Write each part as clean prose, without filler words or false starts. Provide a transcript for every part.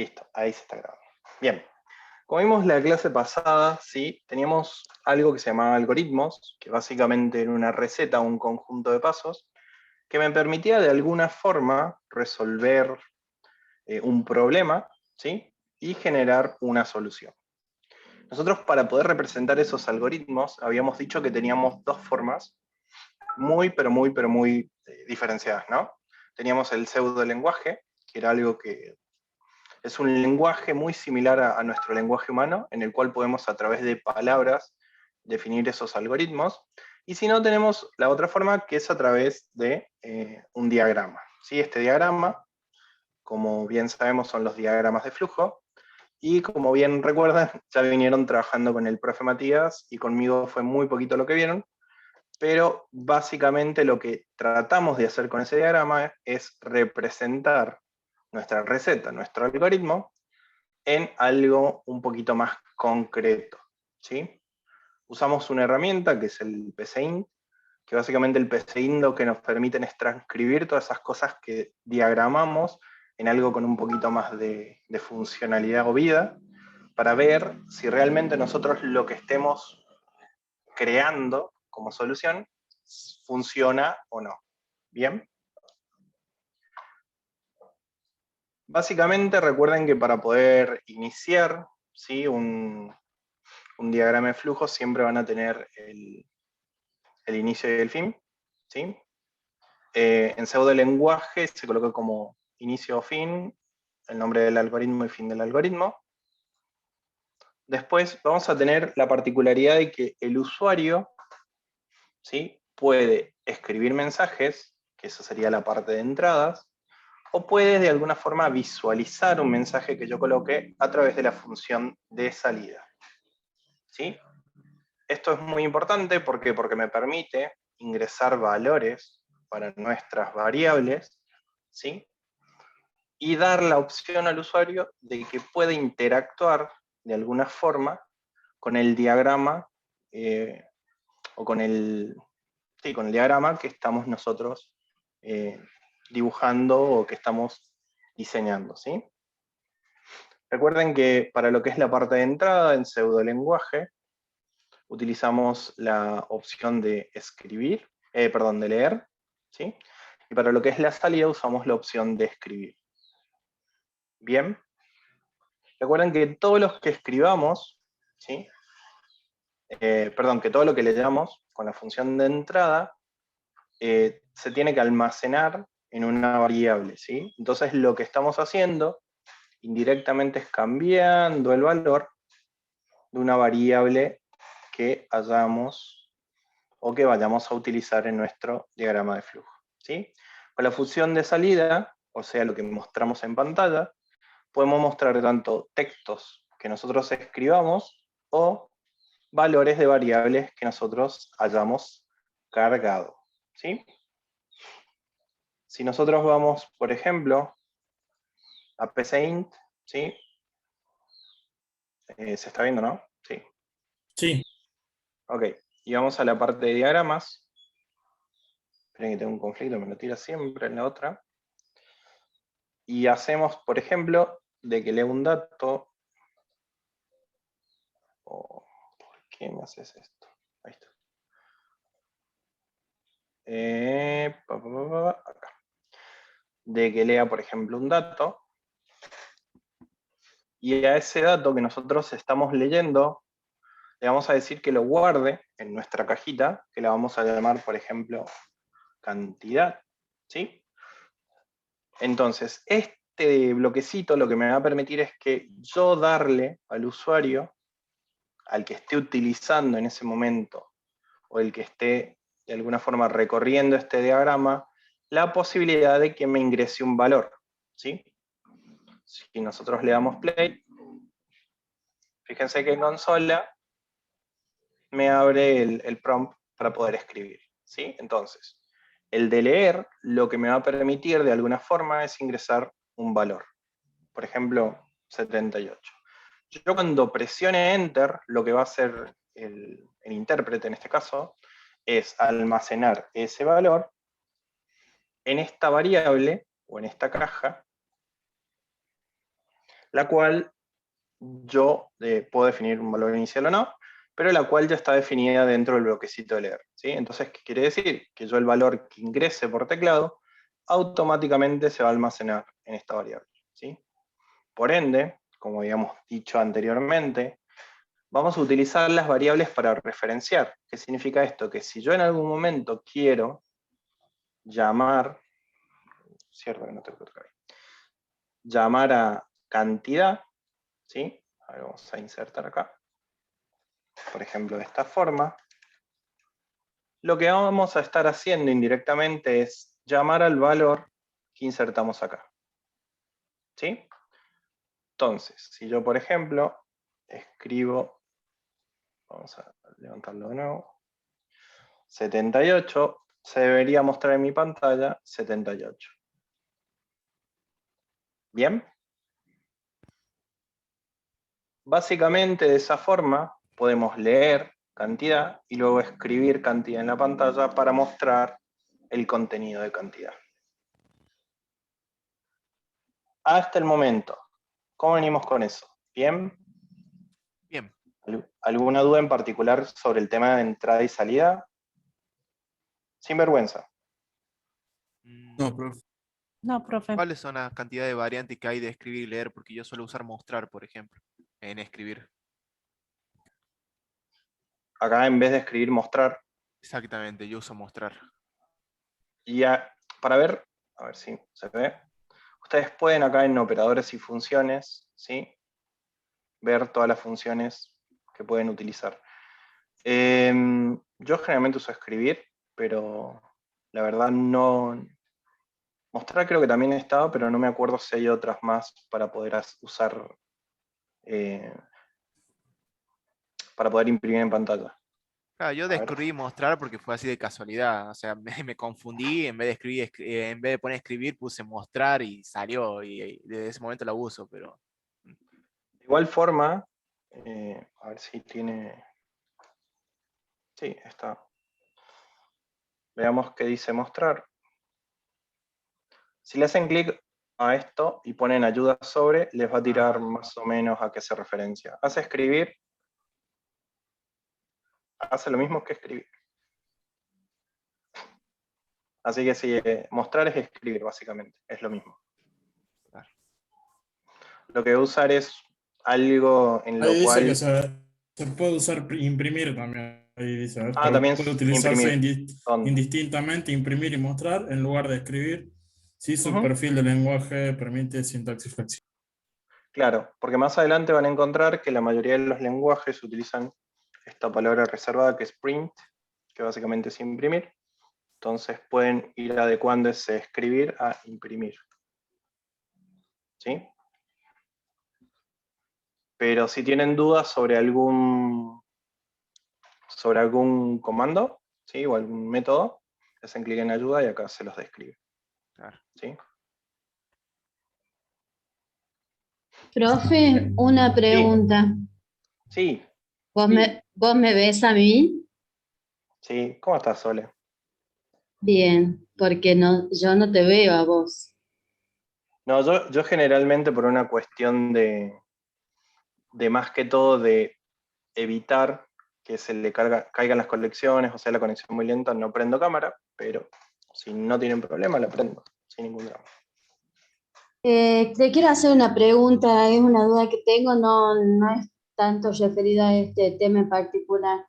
Listo, ahí se está grabando. Bien, como vimos la clase pasada, ¿sí? Teníamos algo que se llamaba algoritmos, que básicamente era una receta, un conjunto de pasos, que me permitía de alguna forma resolver un problema, ¿sí? Y generar una solución. Nosotros, para poder representar esos algoritmos, habíamos dicho que teníamos dos formas muy diferenciadas, ¿no? Teníamos el pseudolenguaje, que era algo que es un lenguaje muy similar a nuestro lenguaje humano, en el cual podemos a través de palabras definir esos algoritmos. Y si no, tenemos la otra forma, que es a través de un diagrama. ¿Sí? Este diagrama, como bien sabemos, son los diagramas de flujo. Y como bien recuerdan, ya vinieron trabajando con el profe Matías y conmigo fue muy poquito lo que vieron, pero básicamente lo que tratamos de hacer con ese diagrama es representar nuestra receta, nuestro algoritmo, en algo un poquito más concreto, ¿sí? Usamos una herramienta que es el PCInt, que básicamente el PCInt lo que nos permite es transcribir todas esas cosas que diagramamos en algo con un poquito más de funcionalidad o vida, para ver si realmente nosotros lo que estemos creando como solución funciona o no. ¿Bien? Básicamente recuerden que para poder iniciar, ¿sí? un diagrama de flujo siempre van a tener el inicio y el fin, ¿sí? En pseudolenguaje se coloca como inicio o fin, el nombre del algoritmo y fin del algoritmo. Después vamos a tener la particularidad de que el usuario, ¿sí? Puede escribir mensajes, que eso sería la parte de entradas, o puede de alguna forma visualizar un mensaje que yo coloque a través de la función de salida, ¿sí? Esto es muy importante, ¿por qué? Porque me permite ingresar valores para nuestras variables, ¿sí? Y dar la opción al usuario de que pueda interactuar de alguna forma con el diagrama o con el diagrama que estamos nosotros dibujando o que estamos diseñando, ¿sí? Recuerden que para lo que es la parte de entrada en pseudolenguaje, utilizamos la opción de escribir, de leer, ¿sí? Y para lo que es la salida usamos la opción de escribir. Bien. Recuerden que todos los que escribamos, ¿sí? Que todo lo que le damos con la función de entrada se tiene que almacenar en una variable, ¿sí? Entonces lo que estamos haciendo indirectamente es cambiando el valor de una variable que hayamos o que vayamos a utilizar en nuestro diagrama de flujo, ¿sí? Con la función de salida, o sea, lo que mostramos en pantalla, podemos mostrar tanto textos que nosotros escribamos o valores de variables que nosotros hayamos cargado, ¿sí? Si nosotros vamos, por ejemplo, a PCInt, ¿sí? Se está viendo, ¿no? Sí. Sí. Ok, y vamos a la parte de diagramas. Esperen que tengo un conflicto, me lo tira siempre en la otra. Y hacemos, por ejemplo, de que lea un dato. Oh, ¿por qué me haces esto? Ahí está. Acá. De que lea, por ejemplo, un dato. Y a ese dato que nosotros estamos leyendo, le vamos a decir que lo guarde en nuestra cajita, que la vamos a llamar, por ejemplo, cantidad, ¿sí? Entonces, este bloquecito lo que me va a permitir es que yo darle al usuario, al que esté utilizando en ese momento, o el que esté de alguna forma recorriendo este diagrama, la posibilidad de que me ingrese un valor, ¿sí? Si nosotros le damos play, fíjense que en consola me abre el prompt para poder escribir, ¿sí? Entonces, el de leer lo que me va a permitir de alguna forma es ingresar un valor. Por ejemplo, 78. Yo cuando presione Enter, lo que va a hacer el intérprete en este caso, es almacenar ese valor en esta variable o en esta caja la cual yo puedo definir un valor inicial o no, pero la cual ya está definida dentro del bloquecito de leer, ¿sí? Entonces, ¿qué quiere decir? Que yo el valor que ingrese por teclado automáticamente se va a almacenar en esta variable, ¿sí? Por ende, como habíamos dicho anteriormente, vamos a utilizar las variables para referenciar. ¿Qué significa esto? Que si yo en algún momento quiero llamar, cierto que no tengo que tocar ahí, llamar a cantidad, ¿sí? A ver, vamos a insertar acá, por ejemplo, de esta forma. Lo que vamos a estar haciendo indirectamente es llamar al valor que insertamos acá, ¿sí? Entonces, si yo, por ejemplo, escribo, vamos a levantarlo de nuevo, 78, se debería mostrar en mi pantalla 78. ¿Bien? Básicamente de esa forma podemos leer cantidad y luego escribir cantidad en la pantalla para mostrar el contenido de cantidad. Hasta el momento, ¿cómo venimos con eso? ¿Bien? Bien. ¿Alguna duda en particular sobre el tema de entrada y salida? Sin vergüenza. No, profe. No, profe. ¿Cuáles son las cantidades de variantes que hay de escribir y leer? Porque yo suelo usar mostrar, por ejemplo, en escribir. Acá en vez de escribir mostrar, Exactamente, yo uso mostrar. y para ver, a ver si se ve, ustedes pueden acá en operadores y funciones, ¿sí? Ver todas las funciones que pueden utilizar. Yo generalmente uso escribir, pero la verdad no... Mostrar creo que también estaba, pero no me acuerdo si hay otras más para poder usar, para poder imprimir en pantalla. Claro, yo A ver. descubrí mostrar porque fue así de casualidad. O sea, me confundí, en vez de escribir, en vez de poner escribir, puse mostrar y salió. Y desde ese momento la uso, pero. De igual forma, a ver si tiene... Sí, está. Veamos qué dice mostrar. Si le hacen clic a esto y ponen ayuda sobre, les va a tirar más o menos a qué se referencia. Hace escribir, hace lo mismo que escribir. Así que sí, mostrar es escribir, básicamente, es lo mismo. Claro. Lo que voy a usar es algo en lo Ahí dice que cual... se puede usar imprimir también. Ahí dice, Ah, pero también puede es utilizarse imprimir. ¿Dónde? indistintamente imprimir y mostrar en lugar de escribir si su Ujú. perfil de lenguaje permite sintaxis flexible. Claro, porque más adelante van a encontrar que la mayoría de los lenguajes utilizan esta palabra reservada que es print, que básicamente es imprimir. Entonces pueden ir adecuando ese escribir a imprimir. ¿Sí? Pero si tienen dudas sobre algún comando, ¿sí? O algún método, hacen clic en ayuda y acá se los describe. Claro. ¿Sí? Profe, una pregunta. Sí, ¿Vos me ves a mí? sí. ¿Cómo estás, Sole? Bien, porque no, yo no te veo a vos. No, yo generalmente por una cuestión de más que todo de evitar que se le caigan las conexiones, o sea, la conexión muy lenta, no prendo cámara, pero si no tienen problema, la prendo, sin ningún drama. Te quiero hacer una pregunta, es una duda que tengo, no es tanto referida a este tema en particular.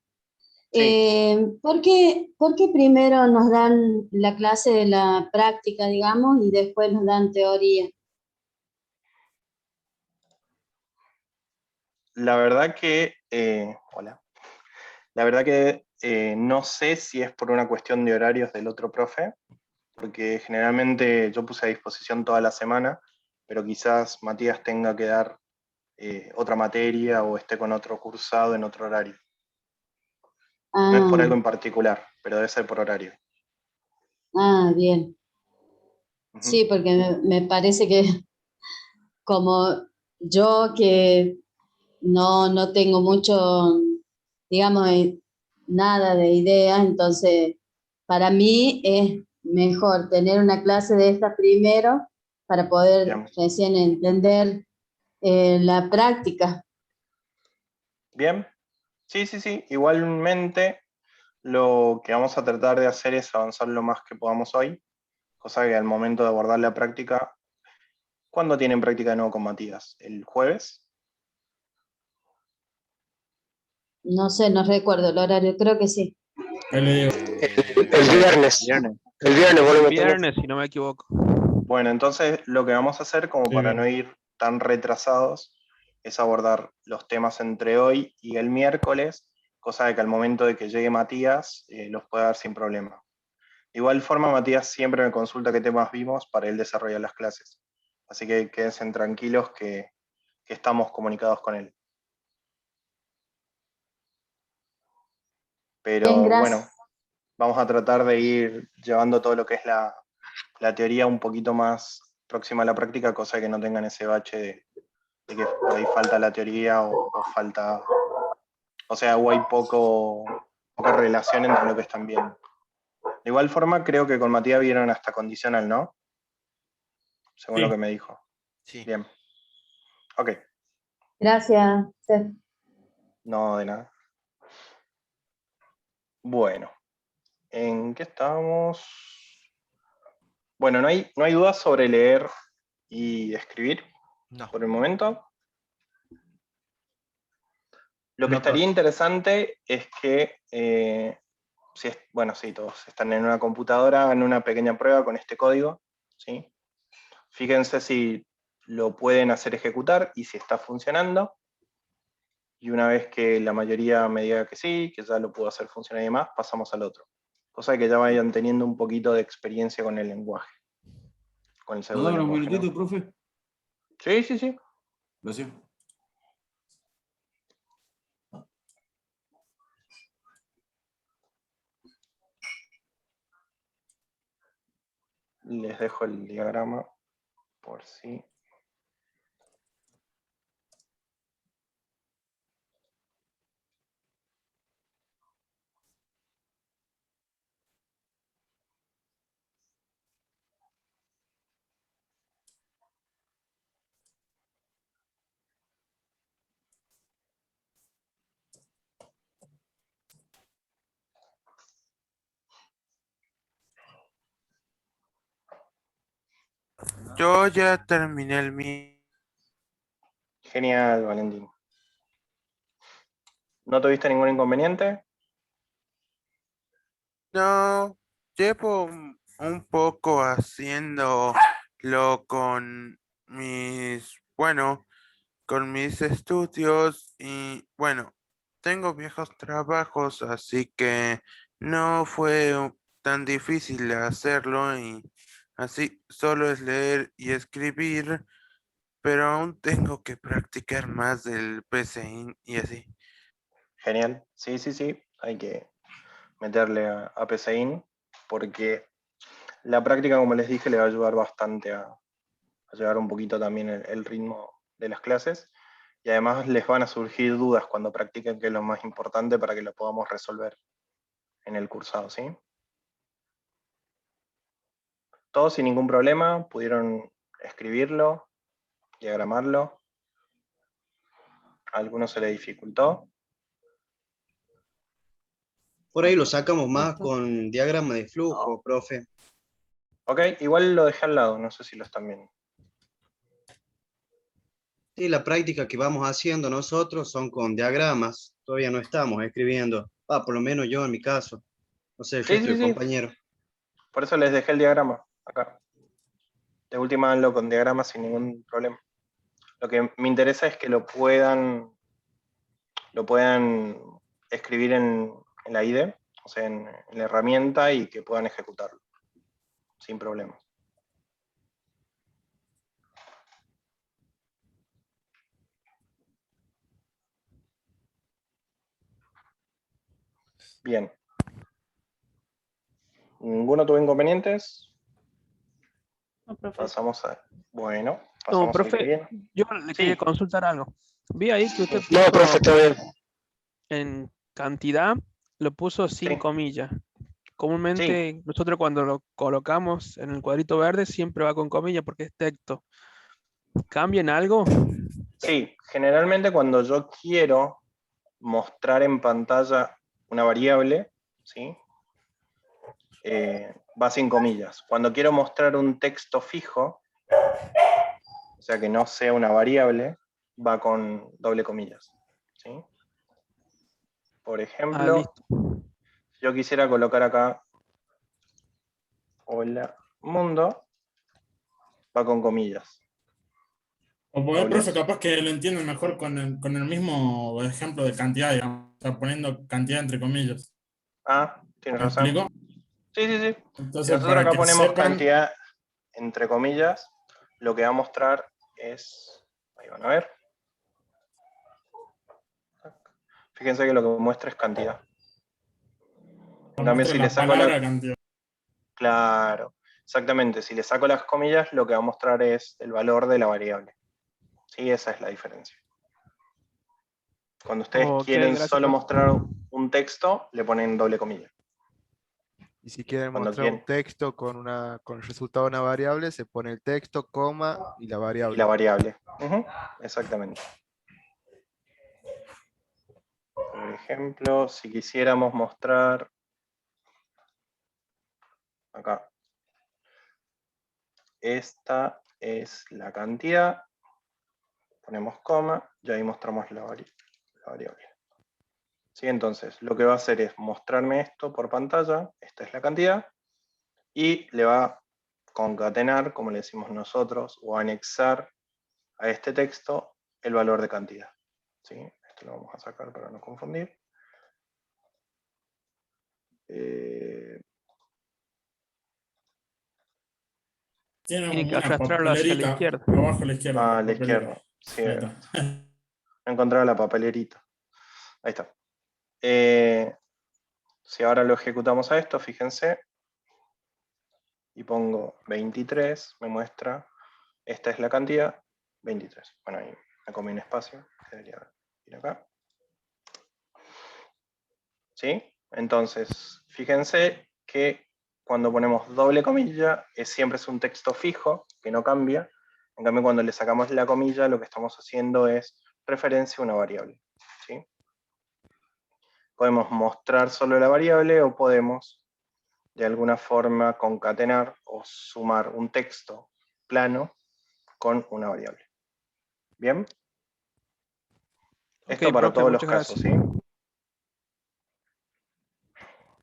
Sí, Por qué primero nos dan la clase de la práctica, digamos, y después nos dan teoría? la verdad que, hola, la verdad que no sé si es por una cuestión de horarios del otro profe, porque generalmente yo puse a disposición toda la semana, pero quizás Matías tenga que dar otra materia o esté con otro cursado en otro horario. No es por Ah, algo en particular, pero debe ser por horario. bien. Ujú. Sí, porque me parece que como yo que no tengo mucho, digamos, nada de idea, entonces para mí es mejor tener una clase de esta primero para poder Bien. recién entender La práctica. Bien. Sí, sí, sí. Igualmente, lo que vamos a tratar de hacer es avanzar lo más que podamos hoy, cosa que al momento de abordar la práctica, ¿cuándo tienen práctica de nuevo con Matías? ¿El jueves? No sé, no recuerdo el horario, creo que sí. Ahí le digo. El viernes. Viernes. El viernes volvemos a tener. Viernes, si no me equivoco. Bueno, entonces lo que vamos a hacer, como Sí, para bien. no ir tan retrasados, es abordar los temas entre hoy y el miércoles, cosa de que al momento de que llegue Matías los pueda dar sin problema. De igual forma, Matías siempre me consulta qué temas vimos para él desarrollar las clases. Así que quédense tranquilos que estamos comunicados con él. Bien, Pero gracias. bueno, vamos a tratar de ir llevando todo lo que es la teoría un poquito más próxima a la práctica, cosa de que no tengan ese bache de que por ahí falta la teoría o falta, o sea, o hay poca relación entre lo que están viendo. De igual forma, creo que con Matías vieron hasta condicional, ¿no? Según Sí. lo que me dijo. Sí. Bien. Ok, Gracias, Seth. no de nada. Bueno, ¿en qué estábamos? Bueno, no hay dudas sobre leer y escribir No. por el momento. Lo que No estaría tanto. interesante es que, bueno, sí, todos están en una computadora, hagan una pequeña prueba con este código, ¿sí? Fíjense si lo pueden hacer ejecutar y si está funcionando. Y una vez que la mayoría me diga que sí, que ya lo puedo hacer funcionar y demás, pasamos al otro. Cosa de que ya vayan teniendo un poquito de experiencia con el lenguaje, con el ¿Nos da unos pseudolenguaje, minutitos, ¿no? profe? Sí, sí, sí. Gracias. Les dejo el diagrama por si. Yo ya terminé el mío. Genial, Valentín. ¿No tuviste ningún inconveniente? No, llevo un poco haciéndolo con con mis estudios y bueno, tengo viejos trabajos, así que no fue tan difícil hacerlo y así solo es leer y escribir, pero aún tengo que practicar más del PCIN y así. Genial. Sí, sí, sí. Hay que meterle a PCIN porque la práctica, como les dije, le va a ayudar bastante a llevar un poquito también el ritmo de las clases. Y además les van a surgir dudas cuando practiquen, que es lo más importante para que lo podamos resolver en el cursado, ¿sí? Todos sin ningún problema pudieron escribirlo, diagramarlo. A algunos se le dificultó. Por ahí lo sacamos más con diagrama de flujo, profe. Ok, igual lo dejé al lado, no sé si lo están viendo. Sí, la práctica que vamos haciendo nosotros son con diagramas. Todavía no estamos escribiendo. Por lo menos yo en mi caso. No sé, el Sí, resto sí, de sí. compañeros. Por eso les dejé el diagrama acá. De última háganlo con diagrama sin ningún problema. Lo que me interesa es que lo puedan escribir en la IDE, o sea, en la herramienta y que puedan ejecutarlo sin problemas. Bien. ¿Ninguno tuvo inconvenientes? No, profe. Pasamos a. Bueno, No, pasamos al que profe, viene. yo le quería Sí, consultar algo. Vi ahí que usted No, puso profe, está bien. en cantidad, lo puso sin sí, comillas. sí. Comúnmente nosotros cuando lo colocamos en el cuadrito verde siempre va con comillas porque es texto. ¿Cambia en algo? Sí, generalmente cuando yo quiero mostrar en pantalla una variable, ¿sí? Va sin comillas. Cuando quiero mostrar un texto fijo, o sea que no sea una variable, va con doble comillas, ¿sí? Por ejemplo, listo. si yo quisiera colocar acá hola mundo, va con comillas. O poder, Dobles. profe, capaz que lo entienden mejor con el mismo ejemplo de cantidad, digamos. O sea, poniendo cantidad entre comillas. Ah, tienes ¿Me razón. explico? Sí, sí, sí. Si Entonces, nosotros para acá que ponemos sepan, cantidad entre comillas, lo que va a mostrar es, ahí van a ver, fíjense que lo que muestra es cantidad. En cambio, muestra si le la saco palabra cantidad. Claro, exactamente, si le saco las comillas, lo que va a mostrar es el valor de la variable. Sí, esa es la diferencia. Cuando ustedes Ok, quieren gracias, solo profe. mostrar un texto, le ponen doble comilla. Y si quieren Cuando mostrar un quieren, texto con el resultado de una variable, se pone el texto, coma y la y variable. la variable. Ujú, exactamente. Por ejemplo, si quisiéramos mostrar acá, esta es la cantidad, ponemos coma y ahí mostramos la variable. ¿Sí? Entonces, lo que va a hacer es mostrarme esto por pantalla, esta es la cantidad, y le va a concatenar, como le decimos nosotros, o anexar a este texto el valor de cantidad. ¿Sí? Esto lo vamos a sacar para no confundir. Tiene Tienen que como una arrastrarlo hacia la papelerita izquierda. abajo a la izquierda. A La la papelera. izquierda. Sí, Ahí está. no encontraba la papelerita. Ahí está. Si ahora lo ejecutamos a esto, fíjense, y pongo 23, me muestra, esta es la cantidad, 23. Bueno, ahí me comí un espacio, que debería ir acá. ¿Sí? Entonces, fíjense que cuando ponemos doble comilla, siempre es un texto fijo, que no cambia. En cambio, cuando le sacamos la comilla, lo que estamos haciendo es referencia a una variable. ¿Sí? Podemos mostrar solo la variable o podemos, de alguna forma, concatenar o sumar un texto plano con una variable. ¿Bien? Ok, Esto para profe, todos los muchas casos, gracias. ¿sí?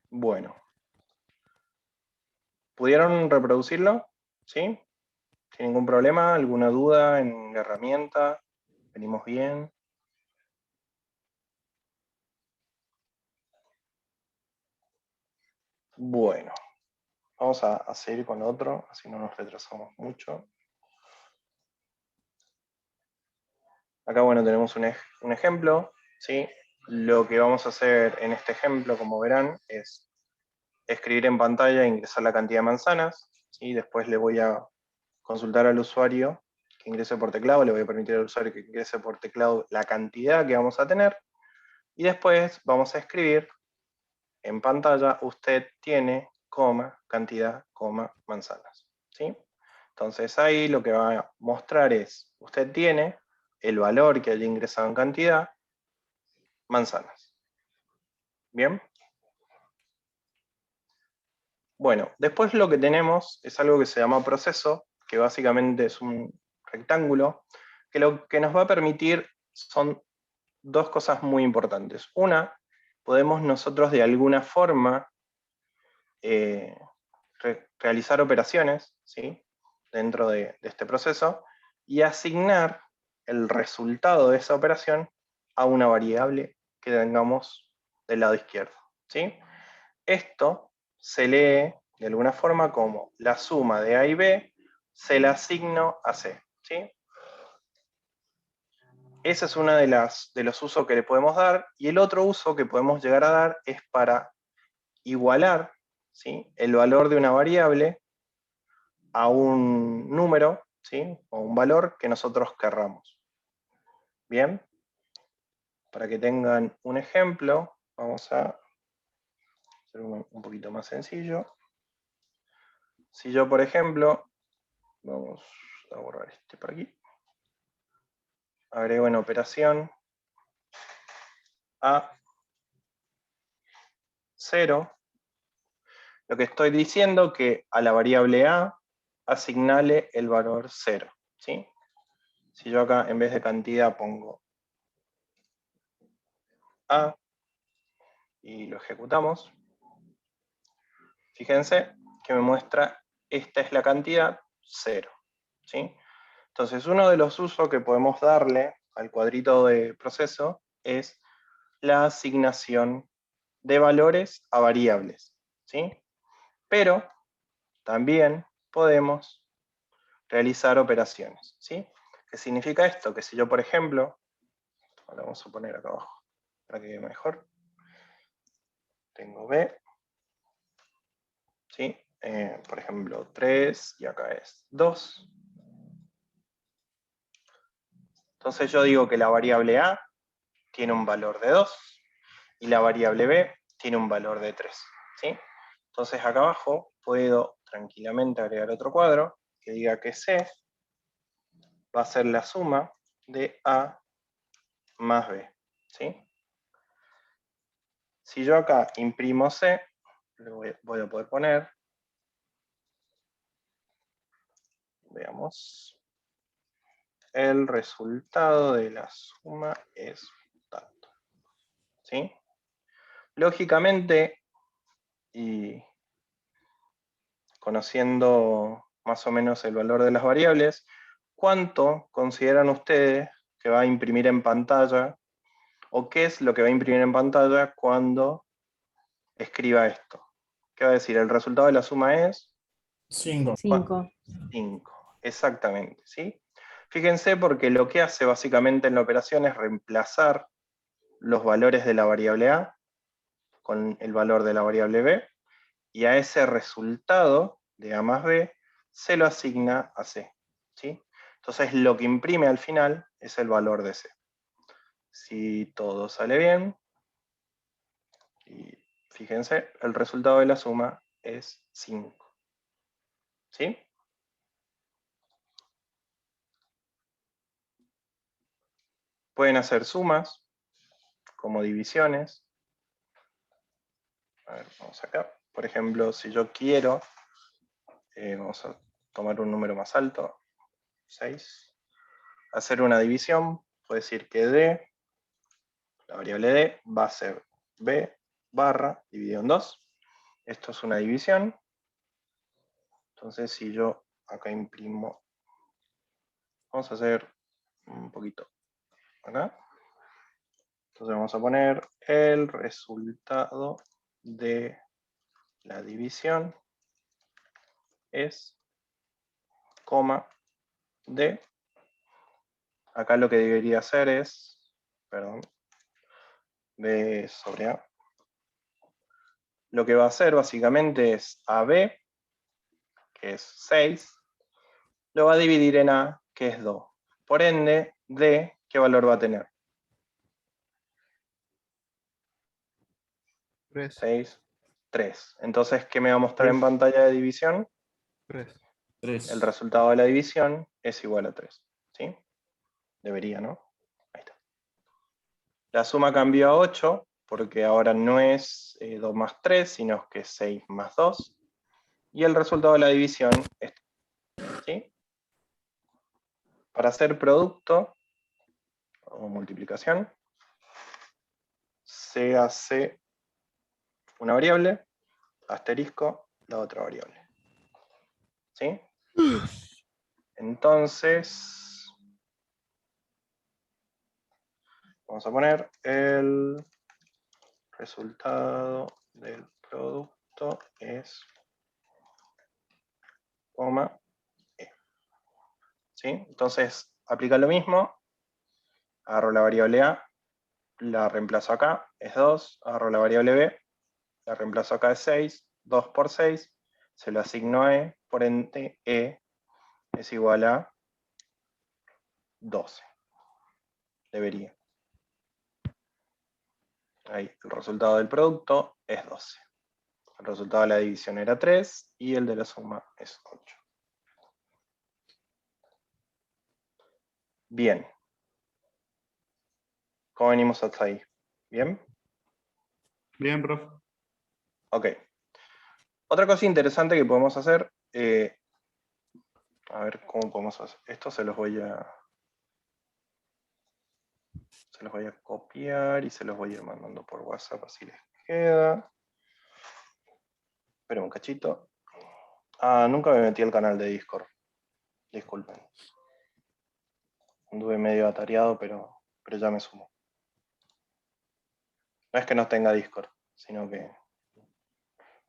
Bueno. ¿Pudieron reproducirlo? ¿Sí? ¿Sin ningún problema? ¿Alguna duda en la herramienta? ¿Venimos bien? Bueno, vamos a seguir con otro, así no nos retrasamos mucho. Acá, bueno, tenemos un ejemplo, ¿sí? Lo que vamos a hacer en este ejemplo, como verán, es escribir en pantalla e ingresar la cantidad de manzanas, ¿sí? Después le voy a consultar al usuario que ingrese por teclado, le voy a permitir al usuario que ingrese por teclado la cantidad que vamos a tener, y después vamos a escribir en pantalla, usted tiene, coma, cantidad, coma, manzanas, ¿sí? Entonces ahí lo que va a mostrar es, usted tiene el valor que haya ingresado en cantidad, manzanas. ¿Bien? Bueno, después lo que tenemos es algo que se llama proceso, que básicamente es un rectángulo, que lo que nos va a permitir son dos cosas muy importantes. Una, podemos nosotros de alguna forma realizar operaciones, ¿sí? Dentro de este proceso y asignar el resultado de esa operación a una variable que tengamos del lado izquierdo, ¿sí? Esto se lee de alguna forma como la suma de A y B se la asigno a C, ¿sí? Ese es uno de los usos que le podemos dar, y el otro uso que podemos llegar a dar es para igualar, ¿sí? El valor de una variable a un número, ¿sí? O un valor que nosotros querramos. Bien, para que tengan un ejemplo, vamos a hacer un poquito más sencillo. Si yo, por ejemplo, vamos a borrar este por aquí. agrego en operación a 0, lo que estoy diciendo que a la variable a asignale el valor 0, ¿sí? Si yo acá en vez de cantidad pongo a y lo ejecutamos, fíjense que me muestra esta es la cantidad 0, ¿sí? Entonces uno de los usos que podemos darle al cuadrito de proceso es la asignación de valores a variables, ¿sí? Pero también podemos realizar operaciones, ¿sí? ¿Qué significa esto? Que si yo, por ejemplo, ahora vamos a poner acá abajo para que quede mejor, tengo B, ¿sí? Por ejemplo, 3 y acá es 2. Entonces yo digo que la variable A tiene un valor de 2 y la variable B tiene un valor de 3, ¿sí? Entonces acá abajo puedo tranquilamente agregar otro cuadro que diga que C va a ser la suma de A más B, ¿sí? Si yo acá imprimo C, le voy a poder poner, veamos, el resultado de la suma es tanto, ¿sí? Lógicamente, y conociendo más o menos el valor de las variables, ¿cuánto consideran ustedes que va a imprimir en pantalla? ¿O qué es lo que va a imprimir en pantalla cuando escriba esto? ¿Qué va a decir? El resultado de la suma es 5. 5. 5. Exactamente, ¿sí? Fíjense porque lo que hace básicamente en la operación es reemplazar los valores de la variable A con el valor de la variable B, y a ese resultado de A más B se lo asigna a C, ¿sí? Entonces lo que imprime al final es el valor de C. Si todo sale bien, y fíjense, el resultado de la suma es 5, ¿sí? Pueden hacer sumas, como divisiones. A ver, vamos acá. Por ejemplo, si yo quiero, vamos a tomar un número más alto, 6. Hacer una división, puedo decir que D, la variable D, va a ser B barra dividido en 2. Esto es una división. Entonces, si yo acá imprimo, vamos a hacer un poquito acá. Entonces vamos a poner el resultado de la división es, coma, D. Acá lo que debería hacer es, perdón, B sobre A. Lo que va a hacer básicamente es AB, que es 6, lo va a dividir en A, que es 2. Por ende, D, ¿qué valor va a tener? 3. 6, 3. Entonces, ¿qué me va a mostrar en pantalla de división? 3. 3. El resultado de la división es igual a 3. ¿Sí? Debería, ¿no? Ahí está. La suma cambió a 8, porque ahora no es 2 más 3, sino que es 6 más 2. Y el resultado de la división es 3. ¿Sí? Para hacer producto o multiplicación, se hace una variable, asterisco, la otra variable. ¿Sí? Entonces, vamos a poner el resultado del producto es, coma, E. ¿Sí? Entonces, aplica lo mismo, agarro la variable A, la reemplazo acá, es 2, agarro la variable B, la reemplazo acá, es 6, 2 por 6, se lo asigno a E, por ende E es igual a 12. Debería. Ahí, el resultado del producto es 12. El resultado de la división era 3 y el de la suma es 8. Bien. ¿Cómo venimos hasta ahí? ¿Bien? Bien, profe. Ok. Otra cosa interesante que podemos hacer, a ver cómo podemos hacer. Esto se los voy a copiar y se los voy a ir mandando por WhatsApp, así les queda. Esperen un cachito. Ah, nunca me metí al canal de Discord. Disculpen. Anduve medio atareado, pero ya me sumo. No es que no tenga Discord, sino que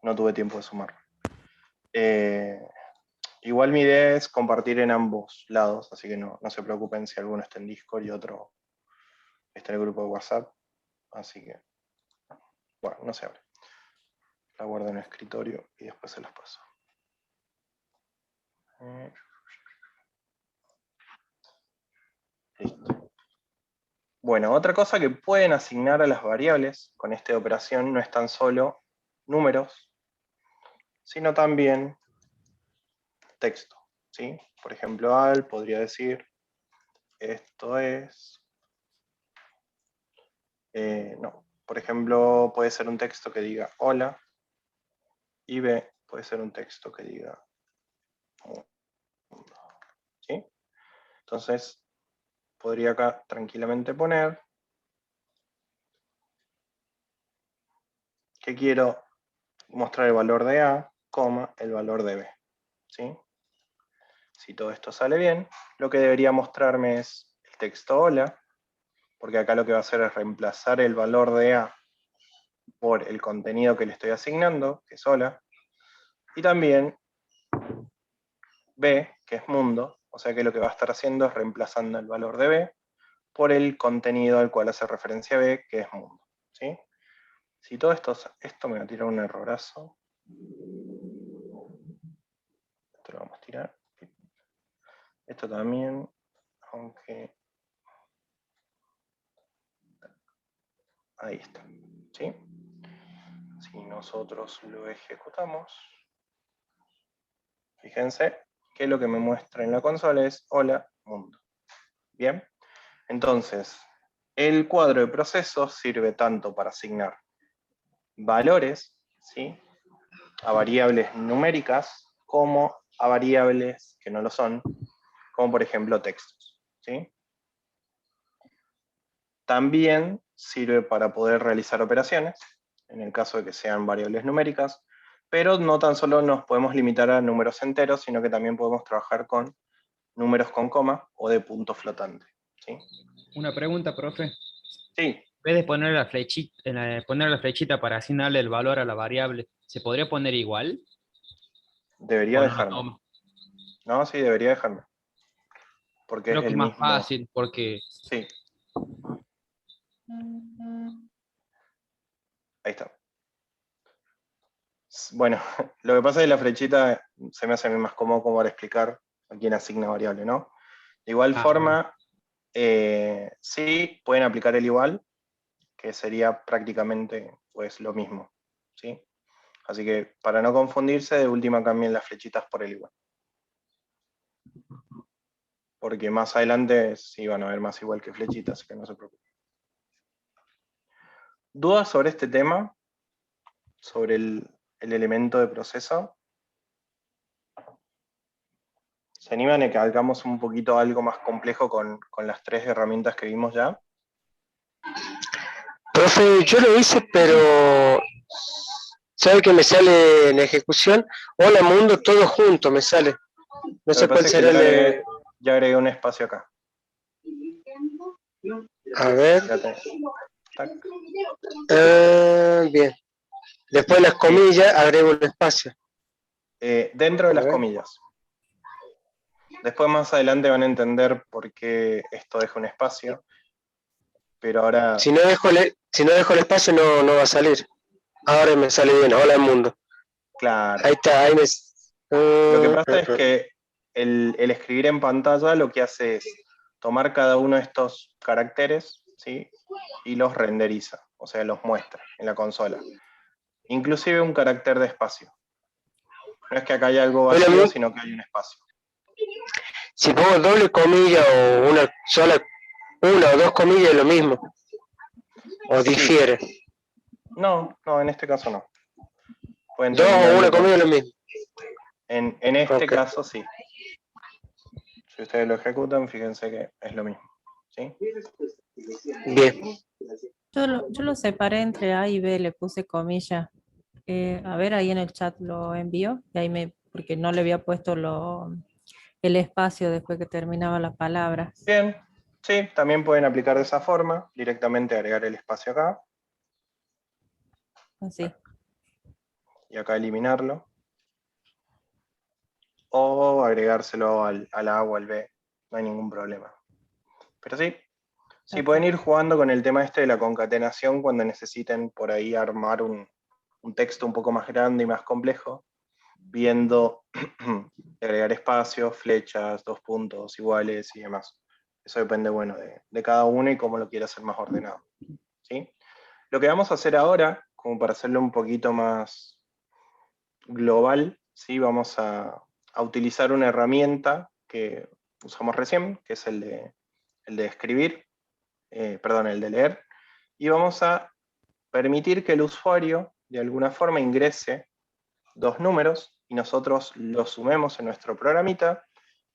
no tuve tiempo de sumar. Igual mi idea es compartir en ambos lados, así que no se preocupen si alguno está en Discord y otro está en el grupo de WhatsApp. Así que, bueno, no se abre. La guardo en el escritorio y después se las paso. Listo. Bueno, otra cosa que pueden asignar a las variables con esta operación no es tan solo números, sino también texto, ¿sí? Por ejemplo, al podría decir, esto es... no, por ejemplo, puede ser un texto que diga hola, y B puede ser un texto que diga mundo, ¿sí? Entonces, podría acá tranquilamente poner que quiero mostrar el valor de A, el valor de B, ¿sí? Si todo esto sale bien, lo que debería mostrarme es el texto hola, porque acá lo que va a hacer es reemplazar el valor de A por el contenido que le estoy asignando, que es hola, y también B, que es mundo, o sea que lo que va a estar haciendo es reemplazando el valor de B por el contenido al cual hace referencia B, que es mundo, ¿sí? Si todo esto me va a tirar un errorazo. Esto lo vamos a tirar. Esto también, aunque... Ahí está, ¿sí? Si nosotros lo ejecutamos, fíjense que lo que me muestra en la consola es hola, mundo. Bien, entonces, el cuadro de procesos sirve tanto para asignar valores, ¿sí?, a variables numéricas, como a variables que no lo son, como por ejemplo textos, ¿sí? También sirve para poder realizar operaciones, en el caso de que sean variables numéricas, pero no tan solo nos podemos limitar a números enteros, sino que también podemos trabajar con números con coma o de punto flotante, ¿sí? Una pregunta, profe. Sí, En vez de poner poner la flechita para asignarle el valor a la variable, ¿se podría poner igual? debería ¿O no lo dejarme. toma? No, sí, debería dejarme. Porque Creo es que el es más mismo. fácil porque... Sí. Ahí está. Bueno, lo que pasa es que la flechita se me hace a mí más cómodo como para explicar a quién asigna variable, ¿no? De igual forma, sí pueden aplicar el igual, que sería prácticamente pues lo mismo, ¿sí? Así que para no confundirse, de última cambien las flechitas por el igual. Porque más adelante sí van a ver más igual que flechitas, así que no se preocupen. ¿Dudas sobre este tema? Sobre el elemento de proceso. ¿Se animan a que hagamos un poquito algo más complejo con las tres herramientas que vimos ya? Profe, yo lo hice, pero ¿sabe que me sale en ejecución? Hola mundo, todo junto me sale. No Lo sé que cuál pasa es que será ya agregué un espacio acá. A ver. Tac. Bien. Después de las comillas agrego un espacio. Dentro de A las ver. comillas. Después más adelante van a entender por qué esto deja un espacio. Pero ahora... Si no dejo el espacio no va a salir. Ahora me sale bien. Hola mundo. Claro. Ahí está. Ahí me... Lo que pasa es que el escribir en pantalla lo que hace es tomar cada uno de estos caracteres, ¿sí?, y los renderiza, o sea, los muestra en la consola. Inclusive un carácter de espacio. No es que acá haya algo vacío, sino que hay un espacio. Si pongo doble comilla o una o dos comillas es lo mismo. ¿O difiere? No, en este caso no. Pueden 2 o terminarlo 1 con- conmigo es lo mismo. En este Ok. caso sí. Si ustedes lo ejecutan, fíjense que es lo mismo. ¿Sí? Bien. Yo lo separé entre A y B, le puse comillas. A ver, ahí en el chat lo envío, y ahí porque no le había puesto el espacio después que terminaba la palabra. Bien. Sí, también pueden aplicar de esa forma, directamente agregar el espacio acá Así. y acá eliminarlo. O agregárselo al A o al B, no hay ningún problema. Pero sí, pueden ir jugando con el tema este de la concatenación cuando necesiten por ahí armar un texto un poco más grande y más complejo, viendo agregar espacios, flechas, 2 puntos iguales y demás. Eso depende, bueno, de cada uno y cómo lo quiera hacer más ordenado. ¿Sí? Lo que vamos a hacer ahora, como para hacerlo un poquito más global, ¿sí? Vamos a utilizar una herramienta que usamos recién, que es el de escribir, perdón, el de leer, y vamos a permitir que el usuario de alguna forma ingrese 2 números y nosotros los sumemos en nuestro programita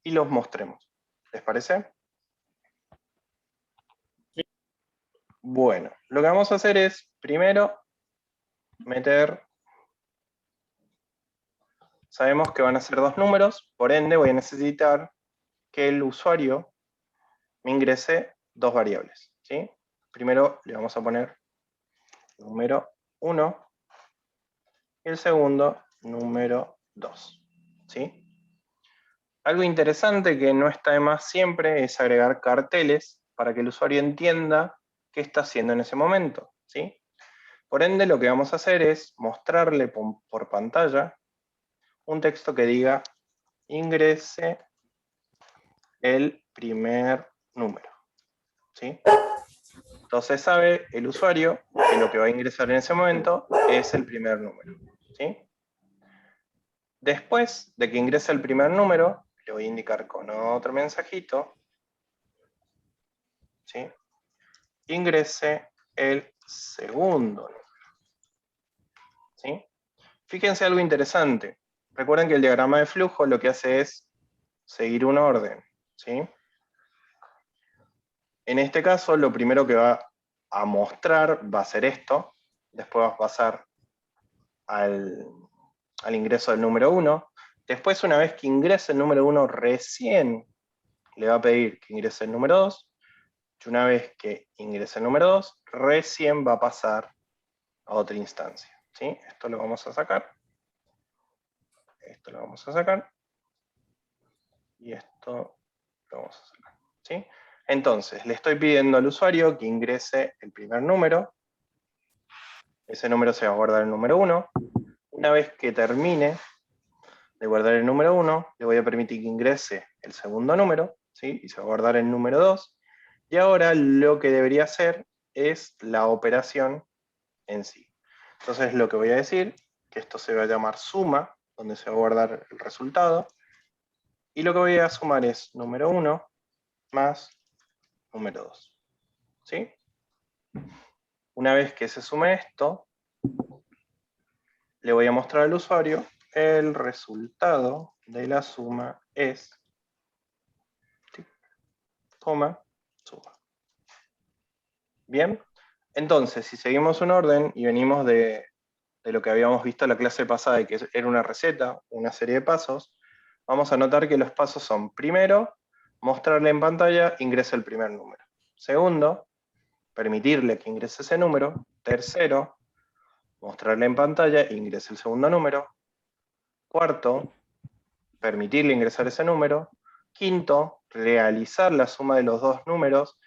y los mostremos. ¿Les parece? Bueno, lo que vamos a hacer es, primero, sabemos que van a ser 2 números, por ende voy a necesitar que el usuario me ingrese 2 variables. ¿Sí? Primero le vamos a poner número 1 y el segundo número 2. ¿Sí? Algo interesante que no está de más siempre es agregar carteles para que el usuario entienda qué está haciendo en ese momento. ¿Sí? Por ende, lo que vamos a hacer es mostrarle por pantalla un texto que diga ingrese el primer número. ¿Sí? Entonces sabe el usuario que lo que va a ingresar en ese momento es el primer número. ¿Sí? Después de que ingrese el primer número, le voy a indicar con otro mensajito, ¿sí? Ingrese el segundo número. ¿Sí? Fíjense algo interesante. Recuerden que el diagrama de flujo lo que hace es seguir un orden. ¿Sí? En este caso, lo primero que va a mostrar va a ser esto. Después va a pasar al ingreso del número 1. Después, una vez que ingrese el número 1, recién le va a pedir que ingrese el número 2. Y una vez que ingrese el número 2, recién va a pasar a otra instancia. ¿Sí? Esto lo vamos a sacar. Esto lo vamos a sacar. Y esto lo vamos a sacar. ¿Sí? Entonces, le estoy pidiendo al usuario que ingrese el primer número. Ese número se va a guardar el número 1. Una vez que termine de guardar el número 1, le voy a permitir que ingrese el segundo número, ¿sí? Y se va a guardar el número 2. Y ahora lo que debería hacer es la operación en sí. Entonces lo que voy a decir, que esto se va a llamar suma, donde se va a guardar el resultado. Y lo que voy a sumar es número 1 más número 2. ¿Sí? Una vez que se sume esto, le voy a mostrar al usuario el resultado de la suma es, coma, suma. Bien, entonces si seguimos un orden y venimos de lo que habíamos visto en la clase pasada, y que era una receta, una serie de pasos, vamos a notar que los pasos son, primero, mostrarle en pantalla, ingresa el primer número. Segundo, permitirle que ingrese ese número. Tercero, mostrarle en pantalla, ingrese el segundo número. Cuarto, permitirle ingresar ese número. Quinto, realizar la suma de los 2 números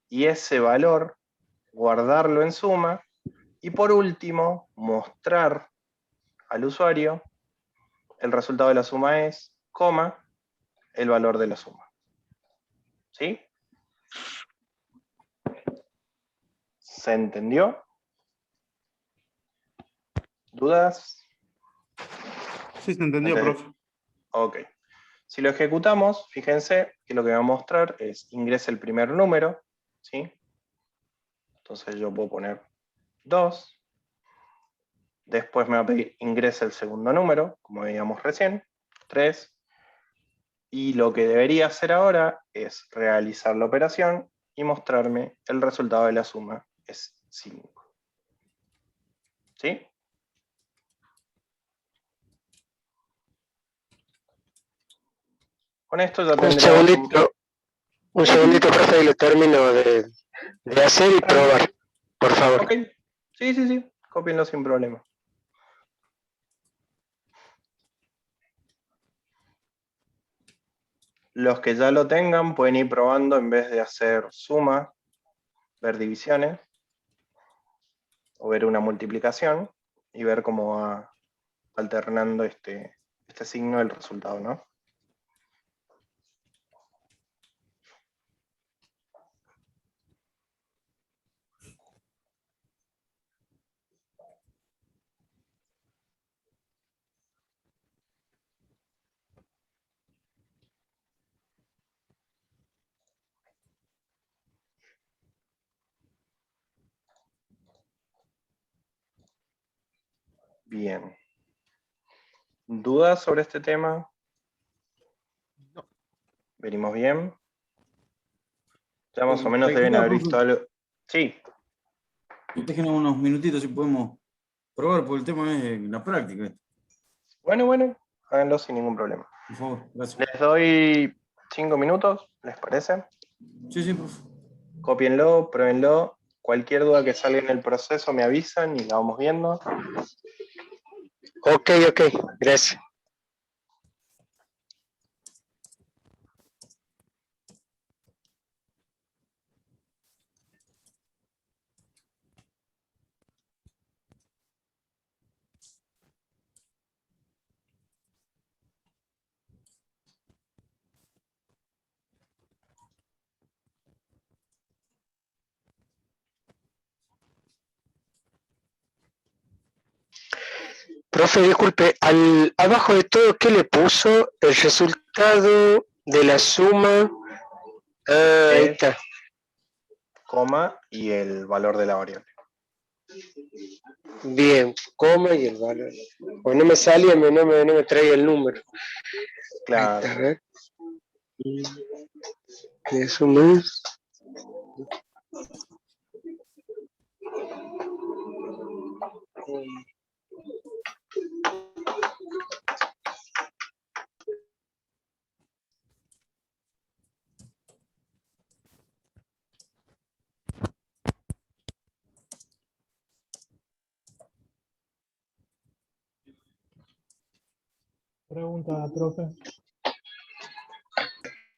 y ese valor, guardarlo en suma. Y por último, mostrar al usuario el resultado de la suma es, coma, el valor de la suma. ¿Sí? ¿Se entendió? ¿Dudas? Sí, se entendió, profe. Ok. Si lo ejecutamos, fíjense que lo que va a mostrar es ingrese el primer número, ¿sí? Entonces yo puedo poner 2. Después me va a pedir ingrese el segundo número, como veíamos recién, 3. Y lo que debería hacer ahora es realizar la operación y mostrarme el resultado de la suma, es 5. ¿Sí? Con esto ya tendríamos Un segundito, profe, y lo termino de hacer y probar, por favor. Ok, sí, cópienlo sin problema. Los que ya lo tengan pueden ir probando en vez de hacer suma, ver divisiones, o ver una multiplicación, y ver cómo va alternando este signo del resultado, ¿no? Bien. ¿Dudas sobre este tema? No. ¿Venimos bien? Ya más o menos Te deben quería, haber profe, visto algo. Sí, déjenos unos minutitos si podemos probar, porque el tema es la práctica. bueno, háganlo sin ningún problema. Por favor, gracias. Les doy 5 minutos, ¿les parece? Sí, profe. Cópienlo, pruébenlo. Cualquier duda que salga en el proceso me avisan y la vamos viendo. Ok, gracias. Profe, disculpe, abajo de todo, ¿qué le puso? El resultado de la suma. Ah, ahí está. Coma y el valor de la variable. Bien, coma y el valor. Pues no me salía, no me traía el número. Claro. Ahí está, a ver. ¿Qué suma? Pregunta, profe.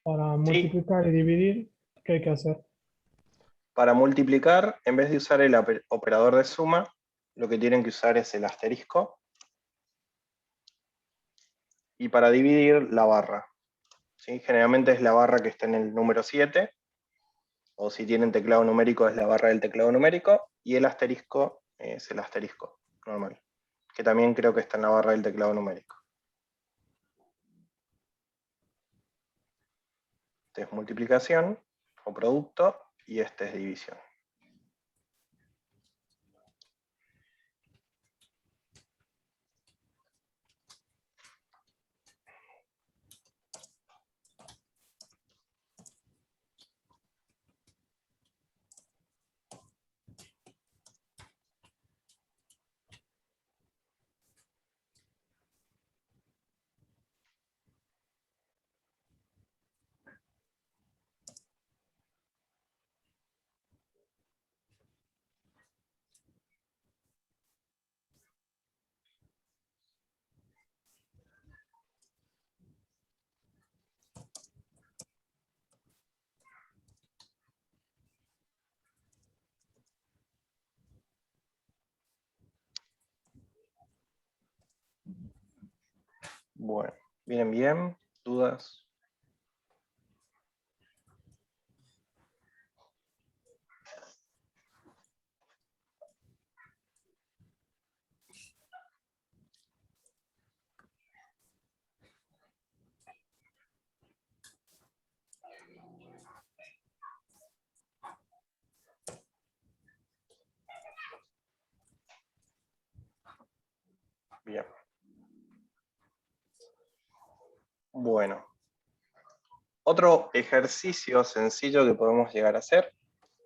Para multiplicar y dividir, ¿qué hay que hacer? Para multiplicar, en vez de usar el operador de suma, lo que tienen que usar es el asterisco. Y para dividir, la barra. ¿Sí? Generalmente es la barra que está en el número 7. O si tienen teclado numérico, es la barra del teclado numérico. Y el asterisco es el asterisco normal, que también creo que está en la barra del teclado numérico. Este es multiplicación o producto y este es división. Bueno, ¿vienen bien? ¿Dudas? Bien. Bueno. Otro ejercicio sencillo que podemos llegar a hacer,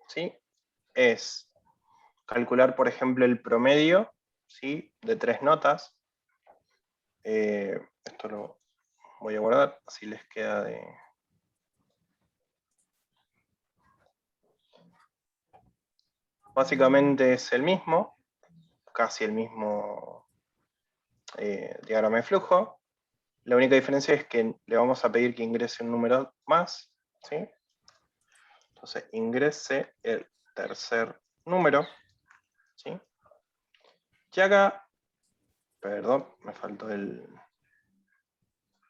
¿sí? Es calcular, por ejemplo, el promedio, ¿sí? De 3 notas. Esto lo voy a guardar, así les queda de... Básicamente es el mismo, casi el mismo diagrama de flujo. La única diferencia es que le vamos a pedir que ingrese un número más, ¿sí? Entonces, ingrese el tercer número, ¿sí? Y acá, perdón, me faltó la